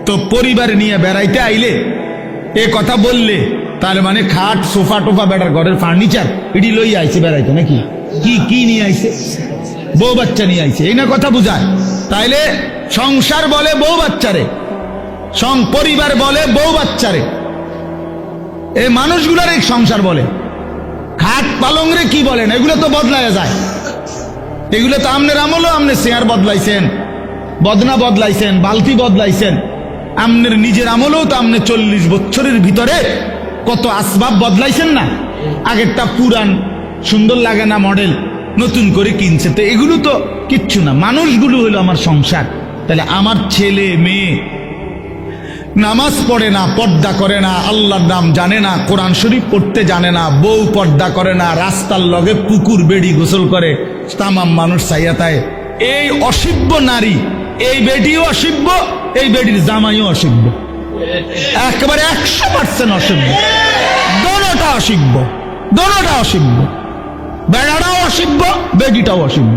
তো পরিবার নিয়ে বেড়াইতে আইলে এ কথা বললে তাহলে মানে খাট সোফা টোফা বেড়ার ঘরের ফার্নিচার এটি লই আইছে বেড়াইতে নাকি? কি কি নিয়ে আইছে? বউ বাচ্চা নিয়ে আইছে, এই না কথা বুঝায়। তাইলে সংসার বলে বউ বাচ্চারে, পরিবার বলে বউ বাচ্চারে, এই মানুষগুলার এই সংসার বলে। খাট পালং রে কি বলেন? এগুলো তো বদলায় যায়। এগুলো তো আমনের আমলও আমনে চেয়ার বদলাইছেন, বদনা বদলাইছেন, বালতি বদলাইছেন। আমনের নিজের আমলেও তো আমনে 40 বছরের ভিতরে কত আসবাব বদলাইছেন না? আগেরটা পুরান, সুন্দর লাগে না মডেল, নতুন করে কিনছে। তো এগুলো তো কিচ্ছু না, মানুষগুলো হলো আমার সংসার। তাহলে আমার ছেলে মেয়ে নামাজ পড়ে না, পর্দা করে না, আল্লাহর নাম জানে না, কোরআন শরীফ পড়তে জানে না, বউ পর্দা করে না, রাস্তার লগে পুকুর বেড়ি গোসল করে, তামাম মানুষ চাইয়াতায়। এই অসিব্য নারী, এই বেডিও অসিব্য, এই বেডির জামাইও অসিব্য, একেবারে 100% অসিব্য। দোনোটা অসিব্য, দোনোটা অসিব্য। বেড়াটাও অসিব্য, বেডিটাও অসিব্য।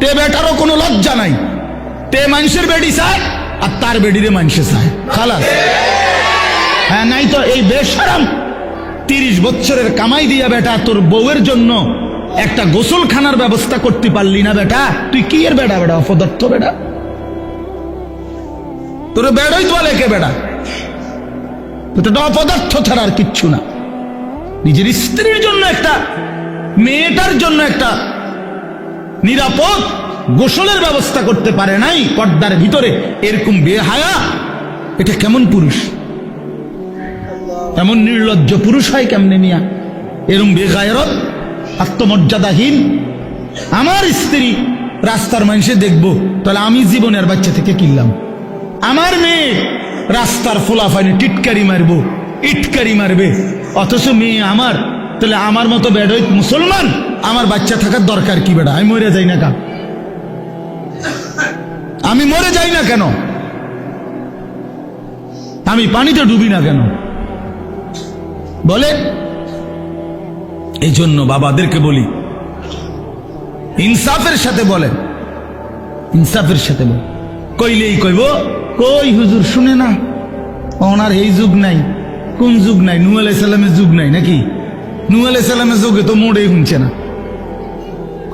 তে বেটারও কোনো লজ্জা নাই, তে মানুষের বেডি চায় আর তার বেডিরে মানুষে চায়, খালাস। হ্যাঁ, নাই তো এই বেশরম 30 বছরের কামাই দিয়া বেটা তোর বউয়ের জন্য একটা গোসলখানার ব্যবস্থা করতে পারলি না বেটা, তুই কি এর বেটা? বেটা অপদার্থ বেটা, তোর বেড়াই তো লেখে বেটা, তোটা অপদার্থ ছাড়া আর কিচ্ছু না। নিজের স্ত্রীর জন্য একটা, মেয়েটার জন্য একটা নিরাপদ গোসলের ব্যবস্থা করতে পারে নাই পর্দার ভিতরে, এরকম বেহায়া, এটা কেমন পুরুষ? এমন নির্লজ্জ পুরুষ হয় কেমনে মিয়া? এরকম বেগায়রত, আত্মমর্যাদাহীন। আমার স্ত্রী রাস্তার মানুষে দেখবো, তাহলে আমি জীবনের বাচ্চা থেকে কিনলাম। আমার মেয়ে রাস্তার ফোলাফাইনে টিটকারি মারবো, ইটকারি মারবে, অথচ মেয়ে আমার। তাহলে আমার মতো বেডই মুসলমান, আমার বাচ্চা থাকার দরকার কি বেটা? আমি মরে যাই না কেন? আমি মরে যাই না কেন? আমি পানিতে ডুবি না কেন? বলে। এই জন্য বাবাদেরকে বলি, ইনসাফের সাথে বলেন, ইনসাফের সাথে বলেন। কইলেই কইব কই হুজুর শুনে না, ওনার এই যুগ নাই। কোন যুগ নাই? নূহ আলাইহিস সালামের যুগ নাই নাকি? নূহ আলাইহিস সালামের যুগে তো মোড়েই শুনছে না,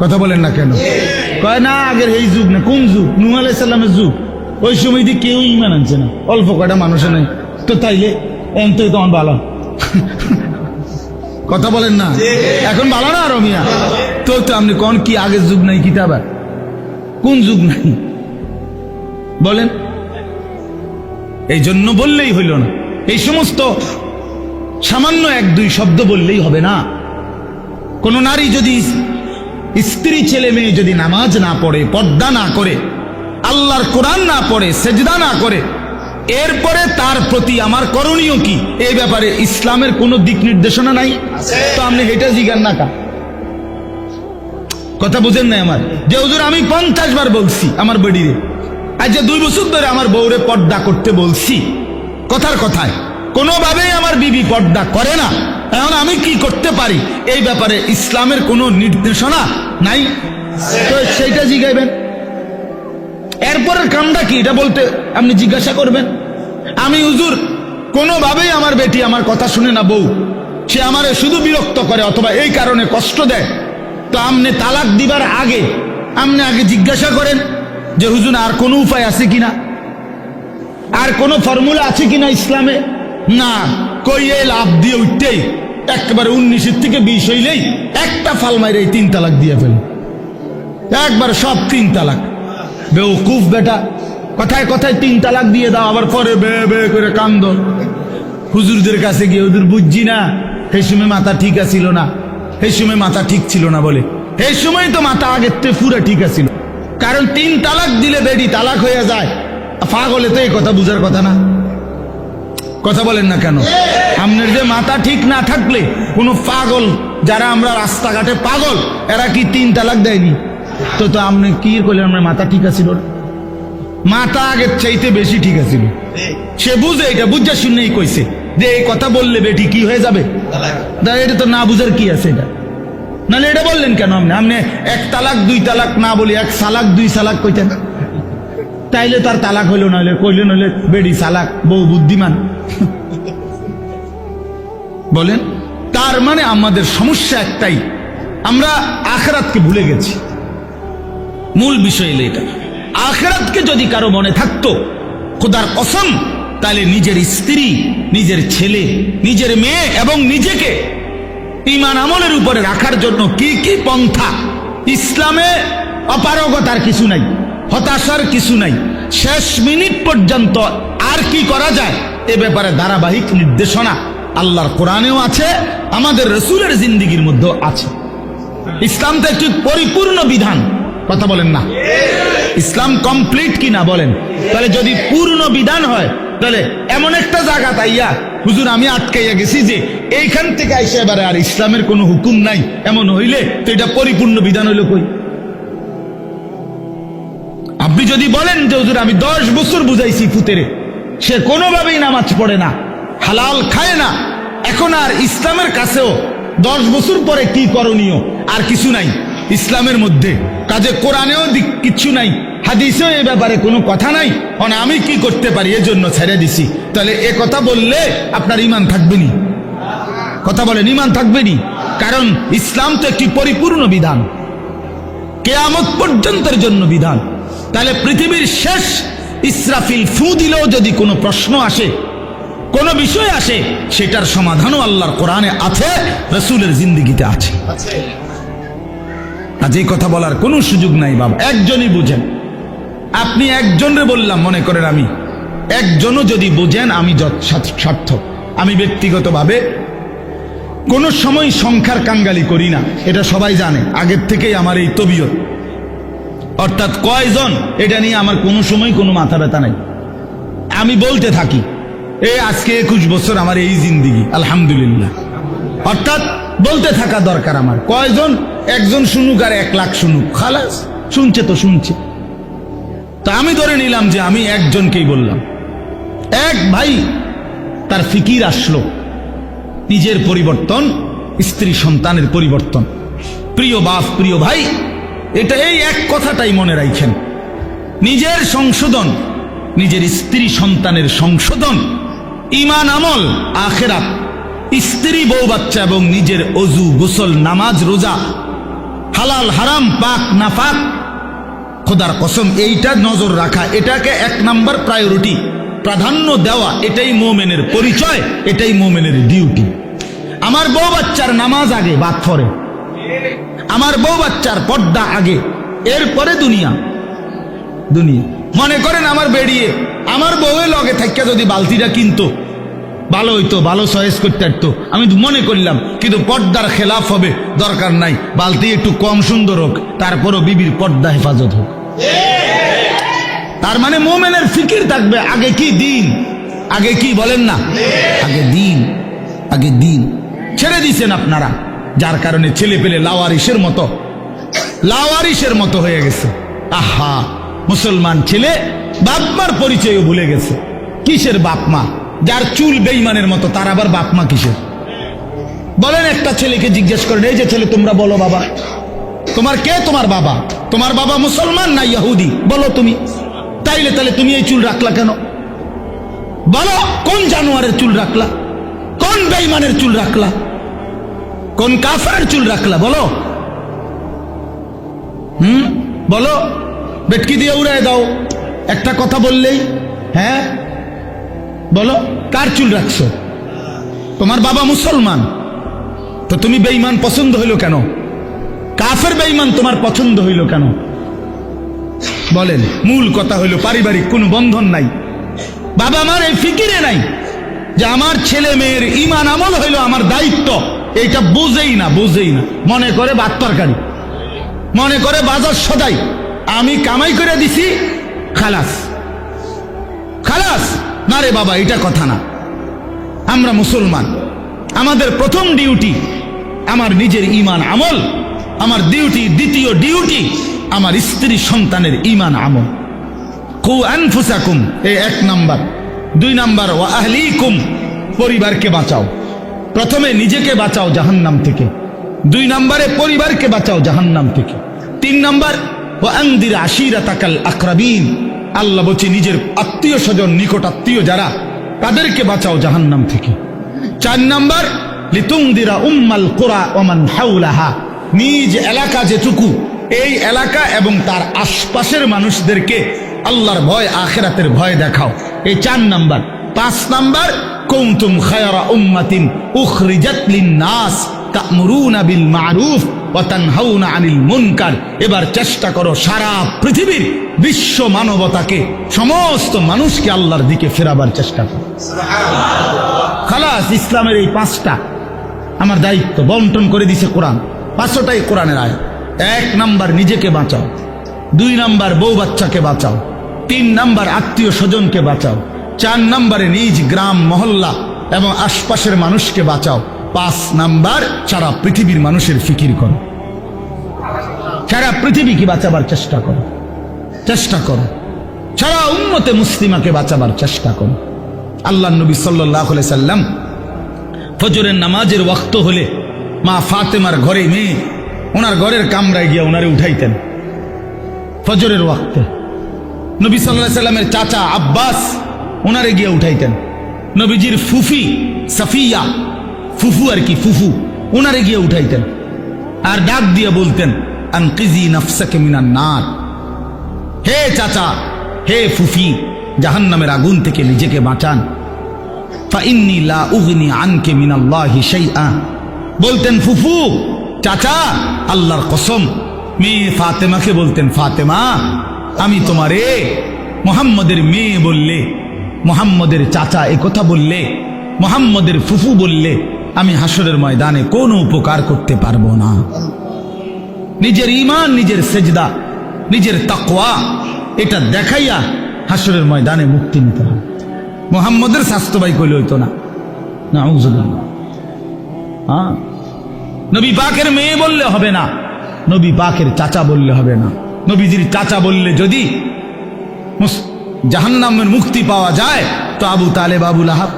কথা বলেন না কেন? কয় না আগের এই যুগ না। কোন যুগ? নূহ আলাইহিস সালামের যুগ। ওই সময় দিয়ে কেউ ইমান আনছে না, অল্প কয়টা মানুষের নাই। তো তাইলে এমন তো তখন ভালো, কথা বলেন না? এখন ভালো না আরো মিয়া? তো তো আপনি কোন কি আগের যুগ নাই কিতাবা? কোন যুগ নাই বলেন? এই জন্য বললেই হইল না। এই সমস্ত সামান্য এক দুই শব্দ বললেই হবে না। কোন নারী যদি স্ত্রী ছেলে মেয়ে যদি নামাজ না পড়ে, পর্দা না করে, আল্লাহর কোরআন না পড়ে, সেজদা না করে, এরপরে তার প্রতি আমার করণীয় কি, এই ব্যাপারে ইসলামের কোন দিক নির্দেশনা নাই? তো আপনি এটা জিজ্ঞান না কা? কথা বুঝেন না আমার? যে হুজুর আমি 50 বার বলছি আমার বেডিরে, আজ যে 2 বছর ধরে আমার বউরে পর্দা করতে বলছি, কথার কথায় কোনোভাবেই আমার বিবি পর্দা করে না, এখন আমি কি করতে পারি, এই ব্যাপারে ইসলামের কোনো নির্দেশনা নাই? তো সেইটা জিজ্ঞাইবেন। এরপরের কামটা কি এটা বলতে আপনি জিজ্ঞাসা করবেন। আমি হুজুর কোনোভাবেই আমার বেটি আমার কথা শুনে না, বউ সে আমারে শুধু বিরক্ত করে অথবা এই কারণে কষ্ট দেয়, তো আপনি তালাক দিবার আগে আপনি আগে জিজ্ঞাসা করেন যে হুজুর আর কোনো উপায় আছে কিনা, আর কোনো ফর্মুলা আছে কিনা ইসলামে? না, কই এই লাভ দিয়ে উঠতেই একেবারে 19 থেকে 20 হইলেই একটা ফাল মাইরে 3 তালাক দিয়ে ফেলে, একবার সব 3 তালাক। বেউকুফ বেটা, কথায় কথায় 3 তালাক দিয়ে দাও, আবার পরে বে বে করে কান্দ। হুজুরদের কাছে গিয়ে হুজুর বুঝছি না, সেই সময় মাথা ঠিক আছিল না, সেই সময় মাথা ঠিক ছিল না বলে, এই সময় তো মাথা আগের থেকে পুরো ঠিক আছিল। কারণ 3 তালাক দিলে বেডি তালাক হয়ে যায়, পাগলে তো এই কথা বুঝার কথা না। কথা বলেন না কেন? আপনার যে মাথা ঠিক না থাকলে কোনো পাগল, যারা আমরা রাস্তাঘাটে পাগল, এরা কি 3 তালাক দেয়নি? তো তো আপনি কি করলেন? আপনার মাথা ঠিক আছিল, মাথা আগের চাইতে বেশি ঠিক আছিল। সে বুঝে, এটা বুঝা শুনেই কইছে যে এই কথা বললে বেটি কি হয়ে যাবে। এটা তো না বুঝার কি আছে এটা? নাহলে এটা বললেন কেন আপনি? আপনি 1 তালাক 2 তালাক না বলি 1 সালাক 2 সালাক কইতেন, তাইলে তার তালাক হইল, নাহলে কইলেন হইলে বেডি সালাক, বউ বুদ্ধিমান। বলেন, তার মানে আমাদের সমস্যা একটাই, আমরা আখিরাতকে ভুলে গেছি। মূল বিষয় হলো এটা। আখিরাতকে যদি কারো মনে থাকতো, খোদার কসম, তাহলে নিজের স্ত্রী, নিজের ছেলে, নিজের মেয়ে এবং নিজেকে ঈমান আমলের উপরে রাখার জন্য কি কি পন্থা, ইসলামে অপারগতার কিছু নাই, হতাশার কিছু নাই, শেষ মিনিট পর্যন্ত আর কি করা যায় এ ব্যাপারে ধারাবাহিক নির্দেশনা আল্লাহর কোরআনেও আছে, আমাদের রসুলের জিন্দেগির মধ্যেও আছে। ইসলাম তো একটি পরিপূর্ণ বিধান, কথা বলেন না? ইসলাম কমপ্লিট কিনা বলেন? তাহলে যদি পূর্ণ বিধান হয়, তাহলে এমন একটা জায়গা তাইয়া হুজুর আমি আটকাইয়া গেছি যে এইখান থেকে আইসা এবারে আর ইসলামের কোনো হুকুম নাই, এমন হইলে তো এটা পরিপূর্ণ বিধান হইল কই? আপনি যদি বলেন যে হুজুর আমি 10 বছর বুঝাইছি ফুতেরে, সে কোনোভাবেই নামাজ পড়ে না, হালাল খায় না, এখন আর ইসলামের কাছেও 10 বছর পরে কি করণীয় আর কিছু নাই ইসলামের মধ্যে, কাজে কোরআনেও কিছু নাই, হাদিসেও এ ব্যাপারে কোনো কথা নাই, মানে আমি কি করতে পারি এজন্য ছেড়ে দিছি, তাহলে এ কথা বললে আপনার ঈমান থাকবেনি? কথা বলেন, ঈমান থাকবেনি? কারণ ইসলাম তো একটি পরিপূর্ণ বিধান, কিয়ামত পর্যন্তের জন্য বিধান। তাহলে পৃথিবীর শেষ ইসরাফিল ফু দিলেও যদি কোনো প্রশ্ন আসে, কোনো বিষয় আসে, সেটার সমাধানও আল্লাহর কোরআনে আছে, রাসূলের জিন্দেগিতে আছে। আজ এই কথা বলার কোনো সুযোগ নাই বাবা, একজনই বুঝেন। আপনি একজনরে বললাম, মনে করেন আমি একজনও যদি বুঝেন আমি সার্থক। আমি ব্যক্তিগতভাবে কোনো সময় সংখ্যার কাঙ্গালি করি না, এটা সবাই জানে, আগের থেকেই আমার এই তবিয়ত, অর্থাৎ কয়জন এটা নিয়ে আমার কোনো সময় কোনো মাথা ব্যথা নাই। আমি বলতে থাকি আজকে 21 বছর আমার এই জিন্দেগি, আলহামদুলিল্লাহ, অর্থাৎ বলতে থাকা দরকার আমার। কয়জন, একজন শুনুক আর 1 লাখ শুনুক, খালাস, শুনছে তো শুনছে। তা আমি ধরে নিলাম যে আমি একজনকেই বললাম। এক ভাই তার ফিকির আসলো নিজের পরিবর্তন, স্ত্রী সন্তানের পরিবর্তন। প্রিয় বাপ, প্রিয় ভাই, এটা এই এক কথাটাই মনে রাখেন, নিজের সংশোধন, নিজের স্ত্রী সন্তানের সংশোধন, ঈমান আমল, আখিরাত, স্ত্রী বউ বাচ্চা এবং নিজের অজু গোসল নামাজ রোজা, হালাল হারাম পাক নাফাক, খোদার কসম এইটা নজর রাখা, এটাকে 1 নাম্বার প্রায়োরিটি, প্রাধান্য দেওয়া, এটাই মুমিনের পরিচয়, এটাই মুমিনের ডিউটি। আমার বউ বাচ্চার নামাজ আগে, বাদ পরে। আমার বউ বাচ্চার পর্দা আগে, এরপরে দুনিয়া। দুনিয়া মনে করেন আমার বেরিয়ে আমার বউয়ের লগে থাকিয়া যদি বালতিটা কিনতো ভালো হইতো, ভালো চয়েস করতে পারতো, আমি মনে করলাম, কিন্তু পর্দার খেলাফ হবে, দরকার নাই, বালতি একটু কম সুন্দর হোক, তারপরও বিবির পর্দা হেফাজত হোক। তার মানে মোমেনের ফিকির থাকবে আগে কি দিন, আগে কি বলেন না, আগে দিন, আগে দিন। ছেড়ে দিছেন আপনারা, যার কারণে ছেলে পেলে লাওয়ারিসের মতো হয়ে গেছে। আহা, মুসলমান ছেলে বাপমার পরিচয়ও ভুলে গেছে। কিসের বাপ মা? যার চুল বেঈমানের মতো, তার আবার বাপ মা কিসের? বলেন, একটা ছেলেকে জিজ্ঞেস করেন, এই যে ছেলে তোমরা বলো বাবা, তোমার কে তোমার বাবা? তোমার বাবা মুসলমান না ইহুদি? বলো তুমি। তাইলে তুমি এই চুল রাখলা কেন? বলো, কোন জানোয়ারের চুল রাখলা? কোন বেঈমানের চুল রাখলা? কোন কাফেরের চুল রাখলা? বলো, বলো। বেটকি দিয়ে উড়ায় দাও একটা কথা বললেই। হ্যাঁ, বলো, কার চুল রাখছো? তোমার বাবা মুসলমান, তো তুমি বেঈমান পছন্দ হইল কেন? কাফের বেঈমান তোমার পছন্দ হইল কেন? বলেন। মূল কথা হইল পারিবারিক কোনো বন্ধন নাই, বাবা মার এই ফিকিরে নাই যে আমার ছেলে মেয়ের ঈমান আমল হইল আমার দায়িত্ব। এইটা বুঝেই না। মনে করে ভাত তরকারি, মনে করে বাজার সদাই, আমি কামাই করে দিছি, খালাস। না রে বাবা, এটা কথা না। আমরা মুসলমান, আমাদের প্রথম ডিউটি আমার নিজের ঈমান আমল, আমার দ্বিতীয় ডিউটি আমার স্ত্রী সন্তানের ঈমান আমল। কু আনফুসাকুম, এই 1 নাম্বার। 2 নাম্বার, ওয়া আহলিকুম, পরিবারকে বাঁচাও। প্রথমে নিজেকে বাঁচাও জাহান্নাম থেকে, 2 নাম্বারে পরিবারকে বাঁচাও জাহান্নাম থেকে, 3 নাম্বার ওয়া আনদির আশিরাতাকাল আকরাবিন, আল্লাহ বলছে নিজের আত্মীয় স্বজন, নিকট আত্মীয় যারা, তাদেরকে বাঁচাও জাহান্নাম থেকে। 4 নাম্বার লিতুনদিরা উম্মাল কুরা ওয়া মান হাওলাহা, নিজ এলাকা যেটুকু, এই এলাকা এবং তার আশপাশের মানুষদেরকে আল্লাহর ভয়, আখিরাতের ভয় দেখাও। এই 4 নাম্বার। 5 নাম্বার কুনতুম খায়রা উম্মাতিন উখরিজাত লিন-নাস তা'মুরুনা বিল মা'রুফ ওয়া তানহাউনা আনিল মুনকার। এবার চেষ্টা করো সারা পৃথিবীর বিশ্ব মানবতাকে, সমস্ত মানুষকে আল্লাহর দিকে ফেরাবার চেষ্টা করো। খালাস, ইসলামের এই 5টা আমার দায়িত্ব বন্টন করে দিছে কোরআন। 5টাই কোরআনের আয়াত। 1 নাম্বার নিজেকে বাঁচাও, 2 নাম্বার বউ বাচ্চাকে বাঁচাও, 3 নাম্বার আত্মীয় স্বজনকে বাঁচাও, 4 নাম্বারে নিজ গ্রাম মহল্লা এবং আশপাশের মানুষকে বাঁচাও, 5 নাম্বার সারা পৃথিবীর মানুষের ফিকির করো, সারা পৃথিবীকে বাঁচাবার চেষ্টা করো, সারা উম্মতে মুসলিমাকে বাঁচাবার চেষ্টা করো। আল্লাহ নবী সাল্লাল্লাহু আলাইহি সাল্লাম ফজরের নামাজের ওয়াক্ত হলে মা ফাতেমার ঘরে মেয়ে, ওনার ঘরের কামরায় গিয়া ওনারে উঠাইতেন ফজরের ওয়াক্তে। নবী সাল্লাল্লাহু আলাইহি সাল্লামের চাচা আব্বাস ওনারে গিয়া উঠাইতেন। নবীজির ফুফি সাফিয়া, ফুফু আর কি, ফুফু, ওনারে গিয়া উঠাইতেন আর ডাক দিয়ে বলতেন, আনকিজি নাফসাকে মিনান নার, হে চাচা, হে ফুফি, জাহান্নামের আগুন থেকে নিজেকে বাঁচান। ফাইন্নী লা উগনি আনকে মিনাল্লাহি শাইআ, বলতেন ফুফু, চাচা, আল্লাহর কসম। মেয়ে ফাতেমাকে বলতেন, ফাতেমা, আমি তোমারে মুহাম্মদের মেয়ে বললে, মুহাম্মদের চাচা এ কথা বললে, মুহাম্মদের ফুফু বললে আমি হাসরের ময়দানে কোনো উপকার করতে পারবো না। নিজের ঈমান, নিজের সেজদা, নিজের তাকওয়া, এটা দেখাইয়া হাসরের ময়দানে মুক্তি নিতে হবে। মুহাম্মদের স্বাস্থ্য ভাই কইলে হইতো না। নাউযুবিল্লাহ। হ্যাঁ, নবী পাকের মেয়ে বললে হবে না, নবী পাকের চাচা বললে হবে না। নবীজির চাচা বললে যদি জাহান্নামের মুক্তি পাওয়া যায়, তো আবু তালেব, আবু লাহাব,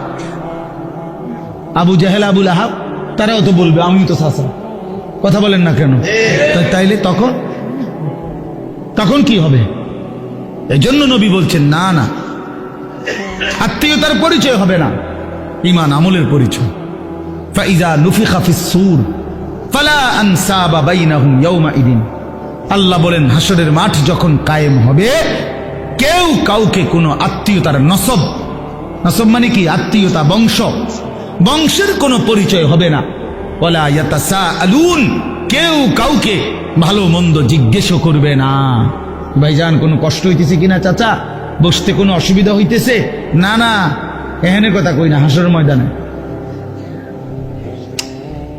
আবু জাহেল, আবু লাহাব, তারাও তো বলবে আমি তো চাচা। কথা বলেন না কেন? তাইলে তখন কি হবে? এই জন্য নবী বলছেন, না না, আত্মীয়তার পরিচয় হবে না, ঈমান আমলের পরিচয়। ফাইজা নুফিখা ফিস সূর ফালা আনসাবা বাইনাহুম ইয়াওমাইদিন, আল্লাহ বলেন হাসরের মাঠ যখন কায়েম হবে, কেউ কাউকে কোনো আত্মীয়তার নসব মানে কি? আত্মীয়তা, বংশের কোনো পরিচয় হবে না। ওয়ালা ইয়াতাসাআলুন, কেউ কাউকে ভালো মন্দ জিজ্ঞেসও করবে না। ভাইজান কোনো কষ্ট হইতেছে কিনা চাচা, বসতে কোনো অসুবিধা হইতেছে? না না, এখানে কথা কই না, হাসরের ময়দানে।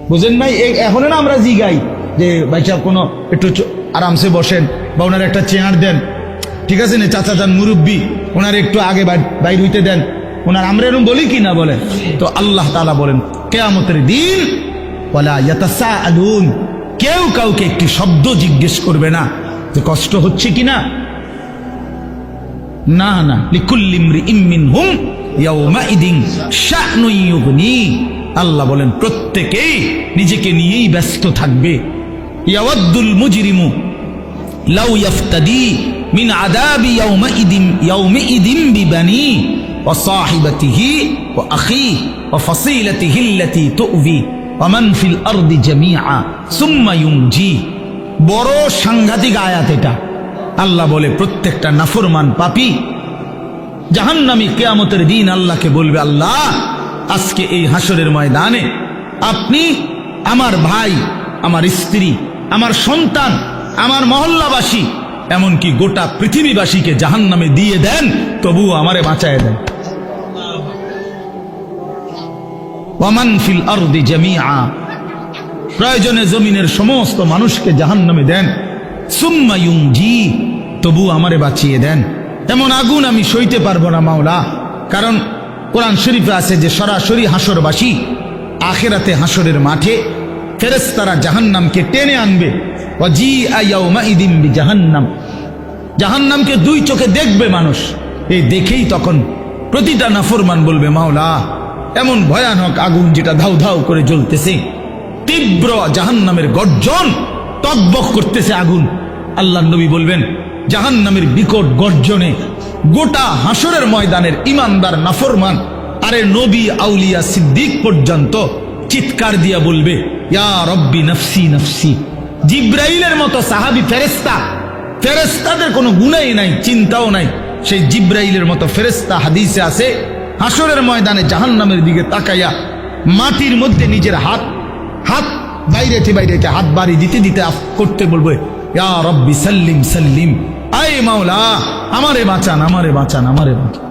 বুঝেন নাই? এখন না আমরা জিগাই যে ভাই সাহেব কোনো একটু আরামসে বসেন বা ওনার একটা চেয়ার দেন, ঠিক আছে না চাচা যান মুরব্বী, ওনার একটু আগে বাইর হইতে দেন, ওনার আমরা এরকম বলি কি না বলেন? তো আল্লাহ তাআলা বলেন কিয়ামতের দিন ওয়ালা ইয়াতাসাআলুন, কেউ কাউকে একটি শব্দ জিজ্ঞেস করবে না যে কষ্ট হচ্ছে কিনা। না না, লিকুল্লি ইমরিইম মিনহুম ইয়াওমাইদিন শা'নুন ইউগনি, আল্লাহ বলেন প্রত্যেকেই নিজেকে নিয়েই ব্যস্ত থাকবে। ইয়াওয়াদ্দুল মুজরিমু লাউ ইয়াফতাদি মিন আযাবি ইয়াওমাইদিন বিবানি ওয়া সাহিবাতিহি ওয়া আখিহি ওয়া ফাসিলাতিহি আল্লাতী তু'বি ওয়া মান ফিল আরদি জামিআ সুম্মা ইউনজি। বড় সাংঘাতিক আয়াত এটা। আল্লাহ বলে প্রত্যেকটা নাফরমান পাপী জাহান্নামী কিয়ামতের দিন আল্লাহকে বলবে, আল্লাহ আজকে এই হাসরের ময়দানে আপনি আমার ভাই, আমার স্ত্রী, আমার সন্তান, আমার মহল্লাবাসী, এমনকি গোটা পৃথিবীবাসীকে জাহান্নামে দিয়ে দেন, তবুও আমারে বাঁচায় দেন। ওয়ামান ফিল আরদি জামিআ, প্রয়োজনে জমিনের সমস্ত মানুষকে জাহান্নামে দেন। সুম্মা ইউনজি, তবু আমারে বাঁচিয়ে দেন। এমন আগুন আমি সইতে পারবো না মাওলা। কারণ কোরআন শরীফে আছে যে সরাসরি হাসরবাসী আখিরাতে হাসরের মাঠে ফেরেশতারা জাহান্নামকে টেনে আনবে। ওয়াজিআ ইয়াওমাইদিন বিজাহান্নাম, জাহান্নামকে দুই চোখে দেখবে মানুষ। এই দেখেই তখন প্রতিটা নাফরমান বলবে, মাওলা এমন ভয়ানক আগুন যেটা ধাউ ধাউ করে জ্বলতেছে, তীব্র জাহান্নামের গর্জন, টকবক করতেছে আগুন। আল্লাহর নবী বলবেন জাহান্নামের বিকট গর্জনে গোটা হাসরের ময়দানের ইমানদার নাফরমান, আরে নবী আউলিয়া সিদ্দিক পর্যন্ত চিৎকার দিয়া বলবে, ইয়া রব্বি নফসি নফসি। জিব্রাইলের মতো সাহাবী ফেরেশতা, ফেরেশতাদের কোনো গুনাই নাই, চিন্তাও নাই, সেই জিব্রাইলের মতো ফেরেশতা হাদিসে আছে হাসরের ময়দানে জাহান্নামের দিকে তাকাইয়া মাটির মধ্যে নিজের হাত বাইরেতে হাত বাড়ি দিতে দিতে করতে বলবে, ইয়া রব্বি সাল্লিম সাল্লিম, আয় মাওলা আমারে বাঁচান, আমারে বাঁচান, আমারে বাঁচান,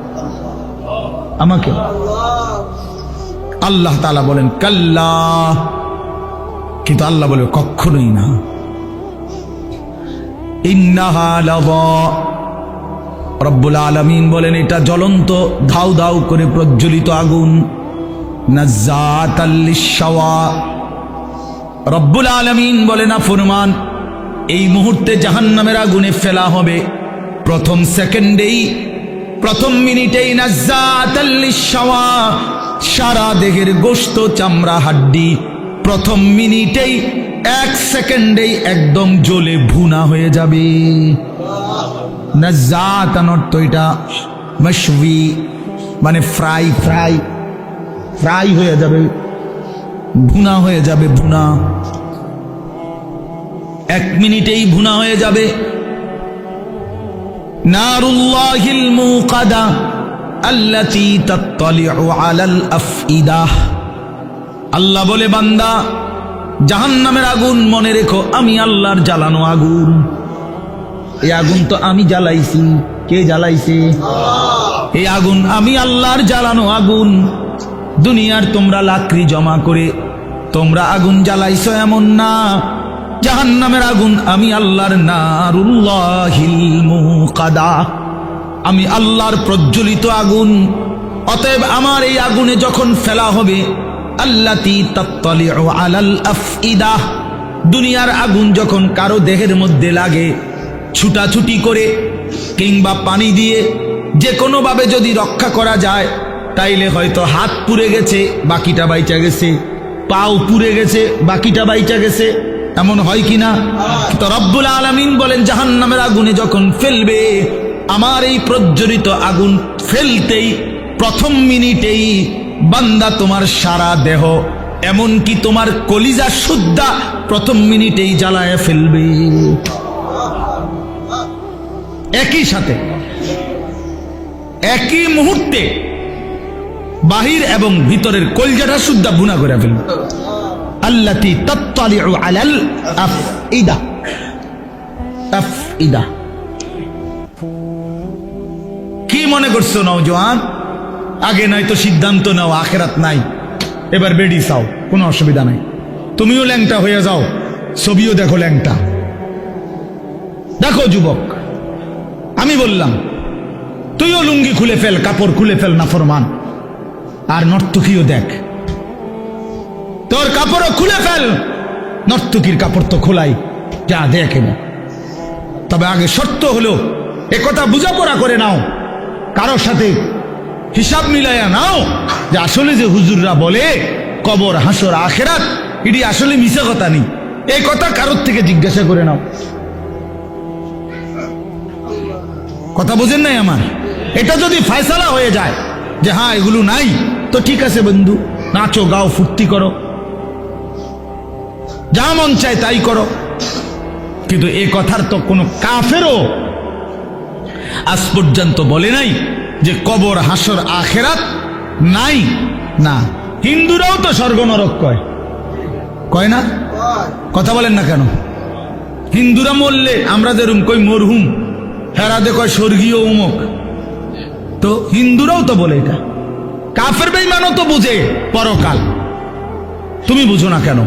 আমাকে। আল্লাহ তাআলা বলেন কাল্লা, কিন্তু আল্লাহ বলে কখনোই না। ইন্নাহা লাযা, রব্বুল আলামিন বলেন এটা জ্বলন্ত ধাউ ধাউ করে প্রজ্বলিত আগুন। নাজ্জাতাল লিশ-শাওয়া, রব্বুল আলামিন বলেন নাফরমান এই মুহূর্তে জাহান্নামের আগুনে ফেলা হবে। প্রথম সেকেন্ডেই, প্রথম মিনিটেই নাজ্জাতাল লিশ-শাওয়া, সারা দেহের গোশত চামড়া হাড্ডি প্রথম মিনিটেই, এক সেকেন্ডেই একদম জ্বলে ভুনা হয়ে যাবে। নাজ্জাতান অর্থ এটা মাশওয়ি, মানে ফ্রাই ফ্রাই ফ্রাই হয়ে যাবে, ভুনা হয়ে যাবে, ভুনা এক মিনিটেই ভুনা হয়ে যাবে। নারুল্লাহিল মুকাদা আল্লাতী তাত্তালিউ আলাল আফইদাহ, আল্লাহ বলে বান্দা জাহান্নামের আগুন মনে রেখো আমি আল্লাহর জ্বালানো আগুন। এই আগুন তো আমি জ্বালাইছি। কে জ্বালাইছে? এই আগুন আমি আল্লাহর জ্বালানো আগুন। দুনিয়ার তোমরা লাকড়ি জমা করে তোমরা আগুন জ্বালাইছো এমন না, জাহান্নামের আগুন আমি আল্লাহর, নারুল্লাহিল মুকাদা, আমি আল্লাহর প্রজ্বলিত আগুন। অতএব আমার এই আগুনে যখন ফেলা হবে, আল্লাতী তাত্তালিউ আলাল আফইদাহ, দুনিয়ার আগুন যখন কারো দেহের মধ্যে লাগে, ছুটাছুটি করে কিংবা পানি দিয়ে যে কোনোভাবে যদি রক্ষা করা যায়, তাইলে হয়তো হাত পুড়ে গেছে বাকিটা বাইচা গেছে, পাও পুড়ে গেছে বাকিটা বাইচা গেছে, এমন হয় কিনা? তো রব্বুল আলামিন বলেন জাহান্নামের আগুনে যখন ফেলবে, আমার এই প্রজ্বলিত আগুন ফেলতেই প্রথম মিনিটেই বান্দা তোমার সারা দেহ, এমনকি তোমার কলিজা সুদ্ধা প্রথম মিনিটেই জ্বালায় ফেলবে। একই সাথে একই মুহূর্তে বাহির এবং ভিতরের কলিজাটা সুদ্ধা ভুনা করে ফেলবে। আল্লাতী তাত্তালিউ আলাল আফইদা। আফইদা কি মনে করছো নওজোয়ান? আগে নাই তো সিদ্ধান্ত নাও, আখেরাত নাই, এবার বেডি চাও, কোনো অসুবিধা নাই। তুমিও ল্যাংটা হয়ে যাও, ছবিও দেখো ল্যাংটা। দেখো যুবক, আমি বললাম তুইও লুঙ্গি খুলে ফেল, কাপড় খুলে ফেল, নাফরমান। আর নর্তকীও দেখ, তোর কাপড়ও খুলে ফেল, নর্তকীর কাপড় তো খোলাই, যা দেখ। তবে আগে শর্ত হলো একথা বুঝাপড়া করে নাও, কারোর সাথে হিসাব মিলাইয়া নাও যে আসলে যে হুজুররা বলে কবর, হাসর, আখেরাত, এটি আসলে মিছা কথা নেই। এই কথা কারোর থেকে জিজ্ঞাসা করে নাও। কথা বুঝেন নাই আমার? এটা যদি ফয়সালা হয়ে যায় যে হ্যাঁ এগুলো নাই, তো ঠিক আছে বন্ধু, নাচো, গাও, ফুর্তি করো, যা মন চায় তাই করো। কিন্তু এই কথার তো কোনো কাফেরও আজ পর্যন্ত বলে নাই যে কবর, হাসর, আখেরাত নাই। না, হিন্দুরাও তো স্বর্গ নরক কয়, কয় না? কথা বলেন না কেন? হিন্দুরা মরলে আমরা যেরকম কই মরহুম, হেরাদে কয় স্বর্গীয় উমুক। তো হিন্দুরাও তো বলে এটা। কাফের বেঈমানও তো বুঝে পরকাল, তুমি বুঝো না কেন?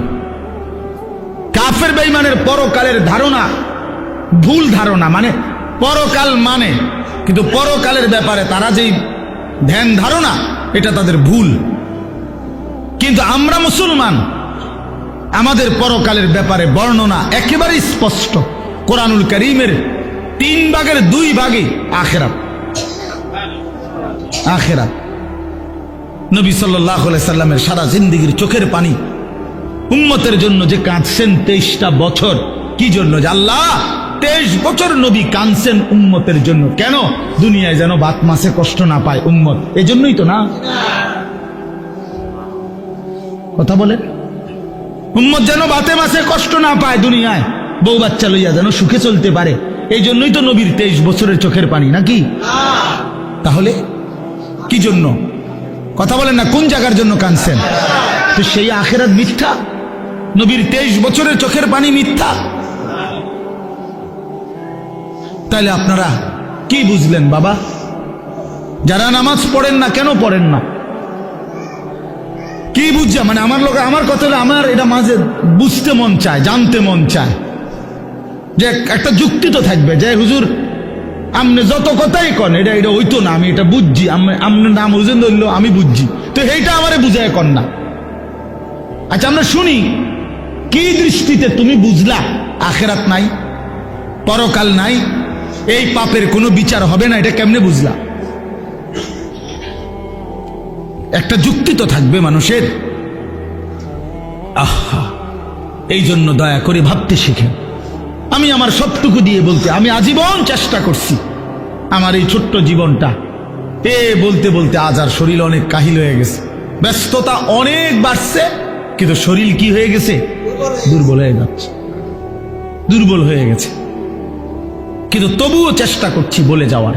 কাফের বেঈমানের পরকালের ধারণা ভুল ধারণা, মানে পরকাল মানে, কিন্তু পরকালের ব্যাপারে তারা যেই ধ্যান ধারণা, এটা তাদের ভুল। কিন্তু আমরা মুসলমান, আমাদের পরকালের ব্যাপারে বর্ণনা একেবারে স্পষ্ট। কোরআনুল কারীমের 3 ভাগের 2 ভাগে আখিরাত। আখিরাত নবী সাল্লাল্লাহু আলাইহি সাল্লামের সারা জিন্দেগীর চোখের পানি উম্মতের জন্য যে কাঁদছেন 23টা বছর, কি জন্য? যে আল্লাহ 23 বছর নবী কাঁদছেন উম্মতের জন্য। কেন? দুনিয়ায় যেন বাত মাসে কষ্ট না পায় উম্মত, এজন্যই তো না? কথা বলে, উম্মত যেন বাতে মাসে কষ্ট না পায়, দুনিয়ায় বউ বাচ্চা লইয়া যেন সুখে চলতে পারে, এই জন্যই তো নবীর 23 বছরের চোখের পানি, নাকি? তাহলে কি জন্য? কথা বলেন না, কোন জায়গার জন্য কাঁদছেন? তো সেই আখিরাত মিথ্যা, নবীর 23 বছরের চোখের পানি মিথ্যা। তাহলে আপনারা কি বুঝলেন বাবা? যারা নামাজ পড়েন না, কেন পড়েন না? কি বুঝছে? মানে আমার লোক, আমার কথা হলো, আমার এটা মাঝে বুঝতে মন চায়, জানতে মন চায় যে একটা যুক্তি তো থাকবে যে হুজুর আপনি যত কথাই কন এটা এটা হইতো না, আমি এটা বুঝছি, আপনার নাম হুজুর ধরলো, আমি বুঝছি, তো এইটা আমারে বুঝায় কন না। আচ্ছা আমরা শুনি, কি দৃষ্টিতে তুমি বুঝলা আখেরাত নাই, পরকাল নাই, এই পাপের কোনো বিচার হবে না, এটা কেমনে বুঝলা? একটা যুক্তি তো থাকবে মানুষের। আহা, এই জন্য দয়া করে ভাবতে শিখেন। আমি আমার সবটুকু দিয়ে বলতে, আমি আজীবন চেষ্টা করছি আমার এই ছোট্ট জীবনটা বলতে বলতে আজ আর শরীর অনেক কাহিল হয়ে গেছে, ব্যস্ততা অনেক বাড়ছে, কিন্তু শরীর কি হয়ে গেছে? দুর্বল হয়ে যাচ্ছে, দুর্বল হয়ে গেছে। কিন্তু তবুও চেষ্টা করছি বলে যাওয়ার।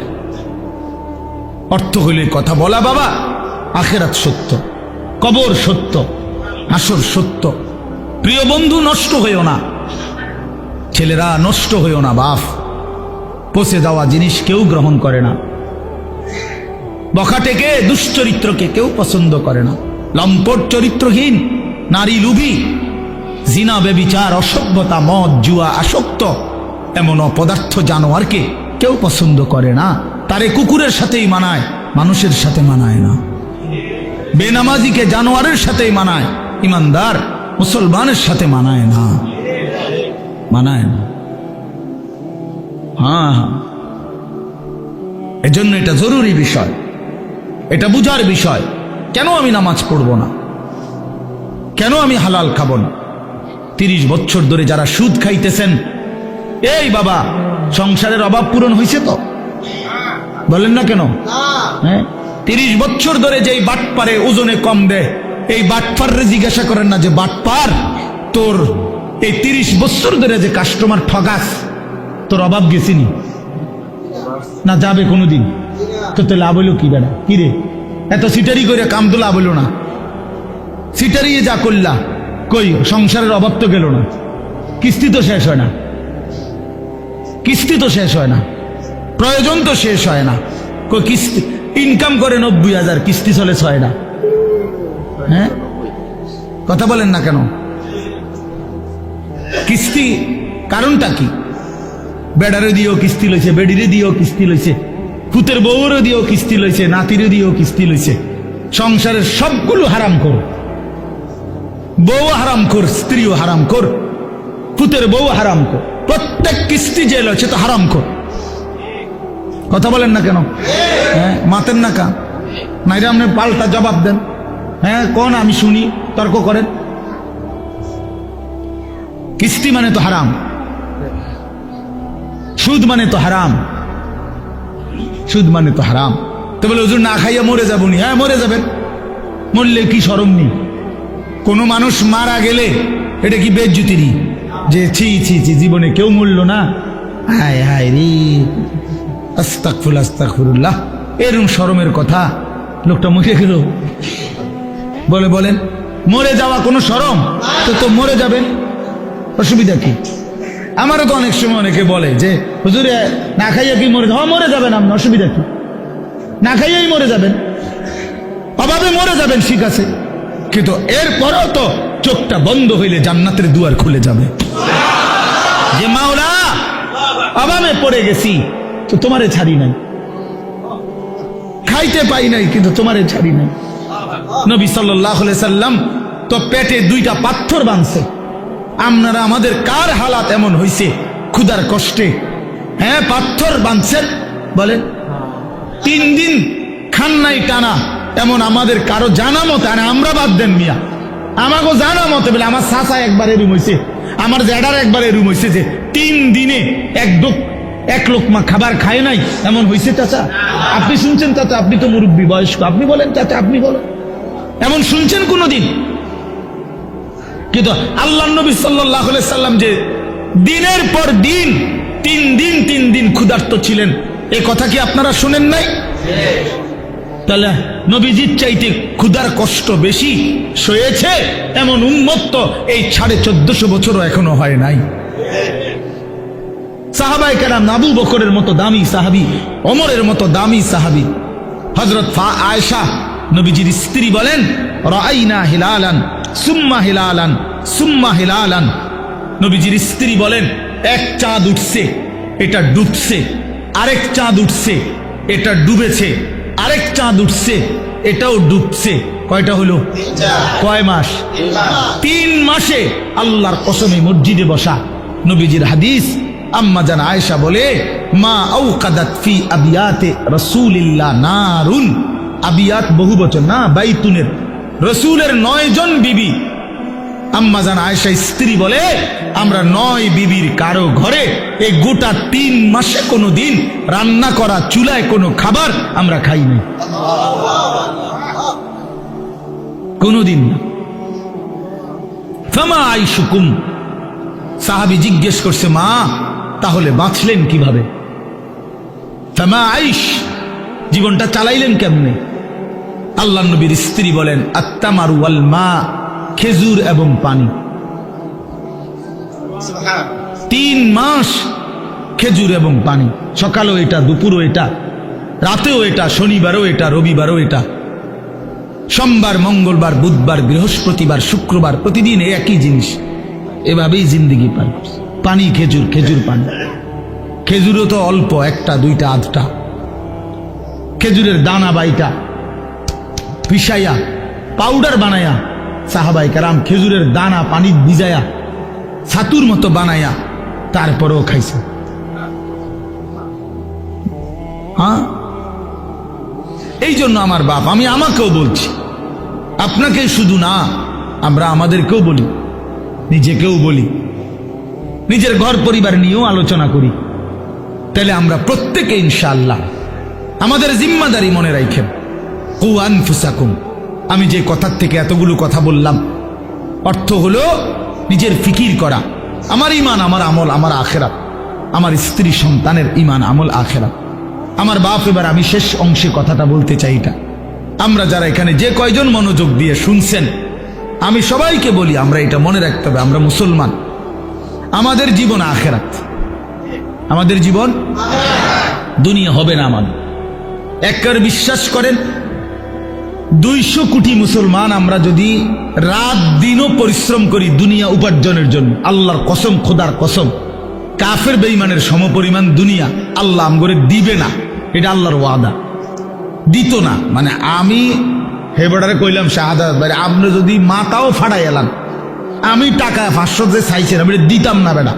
অর্থ হইলে কথা বলা, বাবা আখেরাত সত্য, কবর সত্য, হাসর সত্য। প্রিয় বন্ধু, নষ্ট হইও না, ছেলেরা নষ্ট হইও না। বাপ, পচে যাওয়া জিনিস কেউ গ্রহণ করে না, বখাটেকে, দুশ্চরিত্রকে কেউ পছন্দ করে না, লম্পট, চরিত্রহীন, নারী লুভী, জিনা, বেবিচার, অসভ্যতা, মদ, জুয়া আসক্ত এমন অপদার্থ জানোয়ারকে কেউ পছন্দ করে না। তারে কুকুরের সাথেই মানায়, মানুষের সাথে মানায় না। বেনামাজিকে জানোয়ারের সাথেই মানায়, ইমানদার মুসলমানের সাথে মানায় না, মানায় না। হ্যাঁ হ্যাঁ, এজন্য এটা জরুরি বিষয়, এটা বুঝার বিষয়। কেন আমি নামাজ পড়ব না? কেন আমি হালাল খাবো না? 30 বছর ধরে যারা সুদ খাইতেছেন, এই বাবা সংসারের অভাব পূরণ হয়েছে তো? বলেন না কেন? হ্যাঁ, 30 বছর ধরে যেই বাটপারে ওজনে কম দেয়, এই বাটপারে জিজ্ঞাসা করেন না যে বাটপার, তোর এই 30 বছর ধরে যে কাস্টমার ঠগাস, তোর অভাব গেছিনি না? যাবে কোনোদিন? তো লাভ হইল কি? বেড়া কি রে, এত সিটারি করে কাম তো লাভ হইল না। সিটারিয়ে যা করলা, কই সংসারের অভাব তো গেল না, কিস্তি তো শেষ হয় না, কিস্তি তো শেষ হয় না, প্রয়োজন তো শেষ হয় না। কই কিস্তি ইনকাম করে 90,000, কিস্তি চলে 6 না। হ্যাঁ, কথা বলেন না কেন? কিস্তি কারণটা কি? বেড়ারে দিয়েও কিস্তি লইছে, বেডিরে দিয়েও কিস্তি লইছে, পুতের বউরও দিয়েও কিস্তি লইছে, নাতিরে দিয়েও কিস্তি লইছে। সংসারের সবগুলো হারাম কর, বউ হারাম কর, স্ত্রীও হারাম কর, পুতের বউ হারাম কর, প্রত্যেক কিস্তি যে লইছে তো হারাম কর। কথা বলেন না কেন? হ্যাঁ, মাতেন না কা নাইরে আপনি পাল্টা জবাব দেন। হ্যাঁ কোন, আমি শুনি, তর্ক করেন। কিস্তি মানে তো হারাম, সুদ মানে তো হারাম, সুদ মানে তো হারাম। তো বলে হুজুর না খাইয়া মরে যাবো নি? হ্যাঁ মরে যাবেন, মরলে কি শরম নেই? কোন মানুষ মারা গেলে এটা কি বেজ্জতি নি যে ছি ছি ছি জীবনে কেউ মরল না, হায় হায় রে আস্তাগফিরুল্লাহ আস্তাগফিরুল্লাহ, এরকম শরমের কথা? লোকটা মরে গেল, বলে বলেন মরে যাওয়া কোনো শরম? তো মরে যাবেন, অসুবিধা কি? আমারও তো অনেক সময় অনেকে বলে যে হুজুরে না খাইয়া কি মরে? হ্যাঁ মরে যাবেন আপনি, অসুবিধা কি? না খাইয়াই মরে যাবেন, অভাবে মরে যাবেন, ঠিক আছে, কিন্তু এরপরেও তো চোখটা বন্ধ হইলে জান্নাতের দুয়ার খুলে যাবে। যে মাওলা অভাবে পড়ে গেছি তো তোমারে ছাড়ি নাই, খাইতে পাই নাই কিন্তু তোমারে ছাড়ি নাই। নবী সাল্লাল্লাহু আলাইহি সাল্লাম তো পেটে 2টা পাথর বাঁধছে। আপনারা আমাদের কার হালাত এমন হইছে ক্ষুধার কষ্টে? হ্যাঁ পাথর বাঁধছেন, বলেন 3 দিন খান নাই টানা, এমন আমাদের কারো জানা মতে, আমরা বাদ দেন মিয়া, আমাকে জানা মতে বলে আমার চাচা একবার এরুম হয়েছে, আমার জ্যাডার একবার এরুম হয়েছে যে 3 দিনে এক লোকমা খাবার খায় নাই, এমন হয়েছে চাচা? আপনি শুনছেন চাচা? আপনি তো মুরব্বী বয়স্ক, আপনি বলেন চাচা, আপনি বলেন এমন শুনছেন কোনদিন? কিন্তু আল্লাহ নবী সাল্লাল্লাহু আলাইহি সাল্লাম যে দিনের পর দিন 3 দিন ক্ষুধার্ত ছিলেন, এই কথা কি আপনারা শুনেন নাই? তাহলে নবীজির চাইতে ক্ষুধার কষ্ট বেশি সয়েছে এমন উম্মত তো এই 1450 বছরও এখনো হয় নাই। সাহাবায়ে কেরাম, আবু বকরের মতো দামি সাহাবী, ওমরের মতো দামি সাহাবী, হযরত আয়েশা নবীজির স্ত্রী বলেন রাআইনা হিলালান সুম্মা হিলালান সুম্মা হিলালান। নবীজির স্ত্রী বলেন এক চাঁদ উঠছে, এটা ডুবছে, আরেক চাঁদ উঠছে, এটা ডুবেছে, আরেক চাঁদ উঠছে, এটাও ডুবছে। কয়টা হলো? কয় মাস? 3 মাসে আল্লাহর কসমে মসজিদে বসা। নবীজির হাদিস, আম্মা জান আয়েশা বলে মা আওকাদাত ফি আবিয়াতে রাসূলিল্লাহ নারুন। আবিয়াত বহু বচন না, বাইতুনের রাসূলের 9 জন বিবি। আম্মা জান আয়েশা স্ত্রী বলে আমরা 9 বিবির কারো ঘরে এই গোটা 3 মাসে কোনো দিন রান্না করা চুলায় কোনো খাবার আমরা খাই নাই, কোনোদিন না। ফামা আইশুকুম, সাহাবী জিজ্ঞেস করছে মা তাহলে বাঁচলেন কিভাবে? ফামা আইশ, জীবনটা চালাইলেন কেমনে? আল্লাহ নবীর স্ত্রী বলেন আত্তামারু ওয়াল মা, খেজুর এবং পানি। 3 মাস খেজুর এবং পানি, সকালও এটা, দুপুরও এটা, রাতেও এটা, শনিবারও এটা, রবিবারও এটা, সোমবার, মঙ্গলবার, বুধবার, বৃহস্পতিবার, শুক্রবার, প্রতিদিন একই জিনিস। এভাবেই জিন্দিগি পার করছে। পানি, খেজুর, খেজুর, পানি। খেজুরও তো অল্প, 1টা 2টা 8টা। খেজুরের দানা বাইটা পিসাইয়া পাউডার বানায়া সাহাবায়ে কেরাম খেজুরের দানা পানি ভিজায়া ছাতুর মতো বানায়া তারপরেও খাইছে। হ্যাঁ, এই জন্য আমার বাপ, আমি আমাকেও বলছি, আপনাকে শুধু না, আমরা আমাদেরকেও বলি, নিজেকেও বলি, নিজের ঘর পরিবার নিয়েও আলোচনা করি। তাহলে আমরা প্রত্যেকে ইনশাআল্লাহ আমাদের জিম্মাদারি মনে রাখেন। কু আনফুসাকুম, আমি যে কথার থেকে এতগুলো কথা বললাম, অর্থ হলো নিজের ফিকির করা, আমার ইমান, আমার আমল, আমার আখেরাত, আমার স্ত্রী সন্তানের ইমান, আমল, আখেরাত, আমার বাপ। এবার আমি শেষ অংশে কথাটা বলতে চাই, এটা আমরা যারা এখানে যে কয়জন মনোযোগ দিয়ে শুনছেন, আমি সবাইকে বলি, আমরা এটা মনে রাখতে হবে, আমরা মুসলমান, আমাদের জীবন আখেরাত, আমাদের জীবন দুনিয়া হবে না আমাদের। একবার বিশ্বাস করেন, 200 কোটি মুসলমান আমরা যদি রাত দিনও পরিশ্রম করি দুনিয়া উপার্জনের জন্য, আল্লাহর কসম, খোদার কসম, কাফের বেঈমানের সমপরিমাণ দুনিয়া আল্লাহ আমগরে দিবে না, এটা আল্লাহর ওয়াদা। দিত না মানে আমি হেবড়ারে কইলাম শাহাদাত ভাই, আপনি যদি মাথাও ফাড়াই এলাম, আমি টাকা 500 যে চাইছেন আমি দিতাম না বেটা।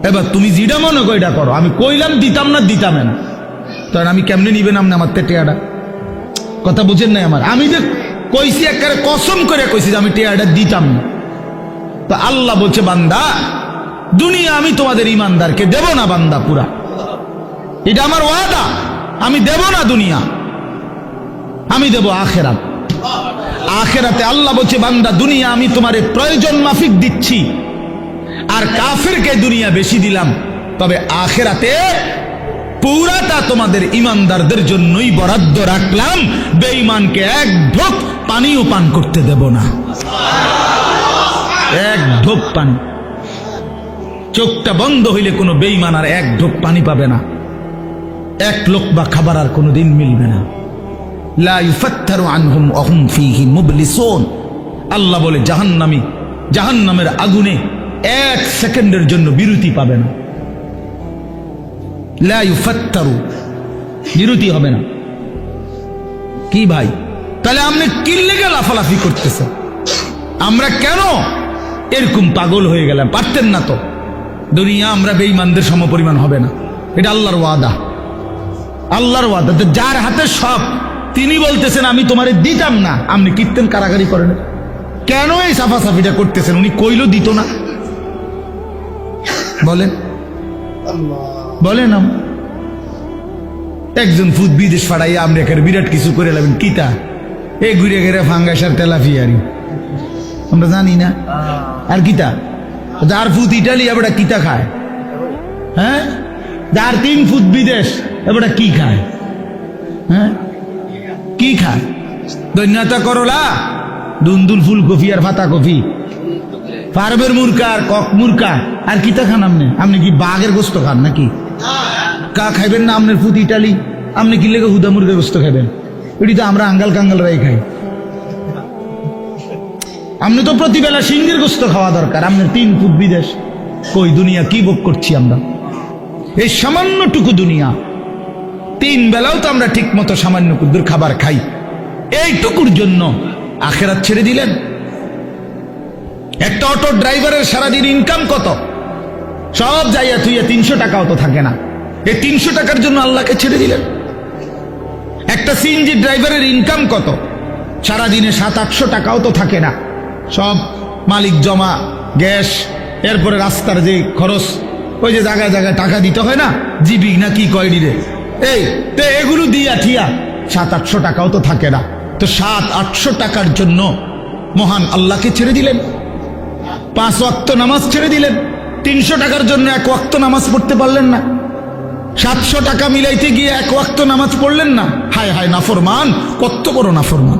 এবার তুমি যেটা মনে করো এটা করো, আমি কইলাম দিতাম না, দিতাম না, তখন আমি কেমনে নিবেন আপনি আমার টেয়াটা? কথা বুঝেন নাই আমার? আমি যে কইছি একেবারে কসম করে কইছি যে আমি টেয়াটা দিতাম না। তো আল্লাহ বলছে, বান্দা দুনিয়া আমি তোমাদের ইমানদারকে দেব না বান্দা, পুরা এটা আমার ওয়াদা, আমি দেব না দুনিয়া, আমি দেব আখেরাত। আখেরাতে আল্লাহ বলছে, বান্দা দুনিয়া আমি তোমারে প্রয়োজন মাফিক দিচ্ছি, আর কাফেরকে দুনিয়া বেশি দিলাম, তবে আখেরাতে পুরাটা তোমাদের ইমানদারদের জন্যই বরাদ্দ রাখলাম, বেঈমানকে এক ঢোক পানিও পান করতে দেব না, এক ঢোক পানি। চোখটা বন্ধ হইলে কোনো বেঈমান আর এক ঢোক পানি পাবে না, এক লোকমা খাবার আর কোনোদিন মিলবে না। লা ইউফাত্তারু আনহুম ওয়া হুম ফীহি মুবলিসুন। আল্লাহ বলে জাহান্নামী জাহান্নামের আগুনে 1 সেকেন্ডের জন্য বিরতি পাবে না। লা ইউফাত্তারু, বিরতি হবে না। কি ভাই, তাহলে আপনি কি লেগে লাফালাফি করতেছেন? আমরা কেন এরকম পাগল হয়ে গেলাম? পারতেন না তো? দুনিয়া আমরা বেঈমানদের সমপরিমাণ হবে না, এটা আল্লাহর ওয়াদা, আল্লাহর ওয়াদা। তো যার হাতে সব, তিনি বলতেছেন আমি তোমারে দিতাম না, আপনি কীর্তন কারাগারি করেন কেন? এই সাফাসাফিটা করতেছেন, উনি কইলো দিত না? বলেন বলেন। একজন ফুট বিদেশ ফাড়াইয়া আপনি একের বিরাট কিছু করে নেবেন, কিতা এই ঘুরে ঘেরে ফাঙ্গাসার তেলাফিয়ারি আমরা জানি না। আর কিতা যার ফুট ইটালি এবারে কিতা খায়? হ্যাঁ, যার 3 ফুট বিদেশ এবারে কি খায়? হ্যাঁ, কি খায়? দৈন্যতা করলা, দুন্দুল ফুলকপি আর পাতা কপি, ফার্মের মুরকা আর কক মুরকা, আর কিতা খান আপনি? আপনি কি বাঘের গোস্ত খান নাকি? কা খাইবেন না? আপনার ফুট ইটালি, আপনি কি লেগে হুদা মুরগের গোস্ত খাইবেন? এটি তো আমরা আঙ্গাল কাঙ্গাল রাই খাই। আপনি তো প্রতিবেলা সিংহের গোস্ত খাওয়া দরকার, আপনার 3 ফুট বিদেশ। কই দুনিয়া কি ভোগ করছি আমরা? এই সামান্যটুকু দুনিয়া, 3 বেলাও তো আমরা ঠিক মতো সামান্য কুদ্দুর খাবার খাই, এইটুকুর জন্য আখেরাত ছেড়ে দিলেন। একটা অটো ড্রাইভারের সারাদিন ইনকাম কত? সব যাইয়া তুইয়া 300 টাকাও তো থাকে না, এই 300 টাকার জন্য আল্লাহকে ছেড়ে দিলেন। একটা সিএনজি ড্রাইভারের ইনকাম কত? সারাদিনে 700-800 টাকাও তো থাকে না, সব মালিক জমা, গ্যাস, এরপরে রাস্তার যে খরচ, ওই যে জায়গায় জায়গায় টাকা দিতে হয় না, জিবি না কি কয় রে, এই তো এগুলো দিয়া ঠিয়া 700-800 টাকাও তো থাকে না। তো 700-800 টাকার জন্য মহান আল্লাহকে ছেড়ে দিলেন, 5 ওয়াক্ত নামাজ ছেড়ে দিলেন, 300 টাকার জন্য 1 ওয়াক্ত নামাজ পড়তে পারলেন না, 700 টাকা মিলাইতে গিয়ে 1 ওয়াক্ত নামাজ পড়লেন না। হায় হায় নাফরমান, কত বড় নাফরমান।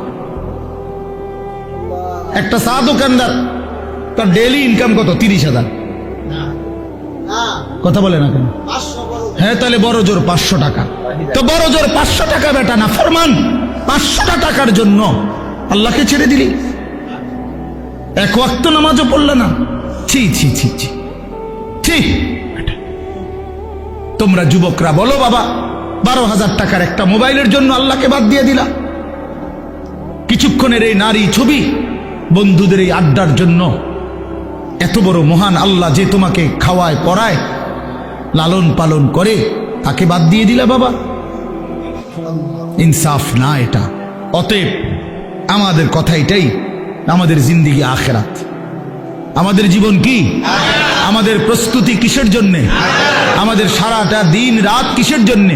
একটা চা দোকানদার, তার ডেইলি ইনকাম কত? 30,000। কথা বলে না কেন? হ্যাঁ, তাহলে বড় জোর 500 টাকা। তো বড় জোর 500 টাকা বেটা নাফরমান, 500 টাকার জন্য আল্লাহকে ছেড়ে দিলি, 1 ওয়াক্ত নামাজও পড়লে না। ছি ছি ছি ছি ছি। তোমরা যুবকরা বলো বাবা, 12,000 টাকার একটা মোবাইলের জন্য আল্লাহকে বাদ দিয়ে দিলা। কিছুক্ষণের এই নারী ছবি, বন্ধুদের এই আড্ডার জন্য এত বড় মহান আল্লাহ যে তোমাকে খাওয়ায় পড়ায় লালন পালন করে, তাকে বাদ দিয়ে দিলা বাবা। ইনসাফ না এটা। অতএব আমাদের কথা এটাই, আমাদের জিন্দেগি আখেরাত। আমাদের জীবন কি? আমাদের প্রস্তুতি কিসের জন্যে? আমাদের সারাটা দিন রাত কিসের জন্যে?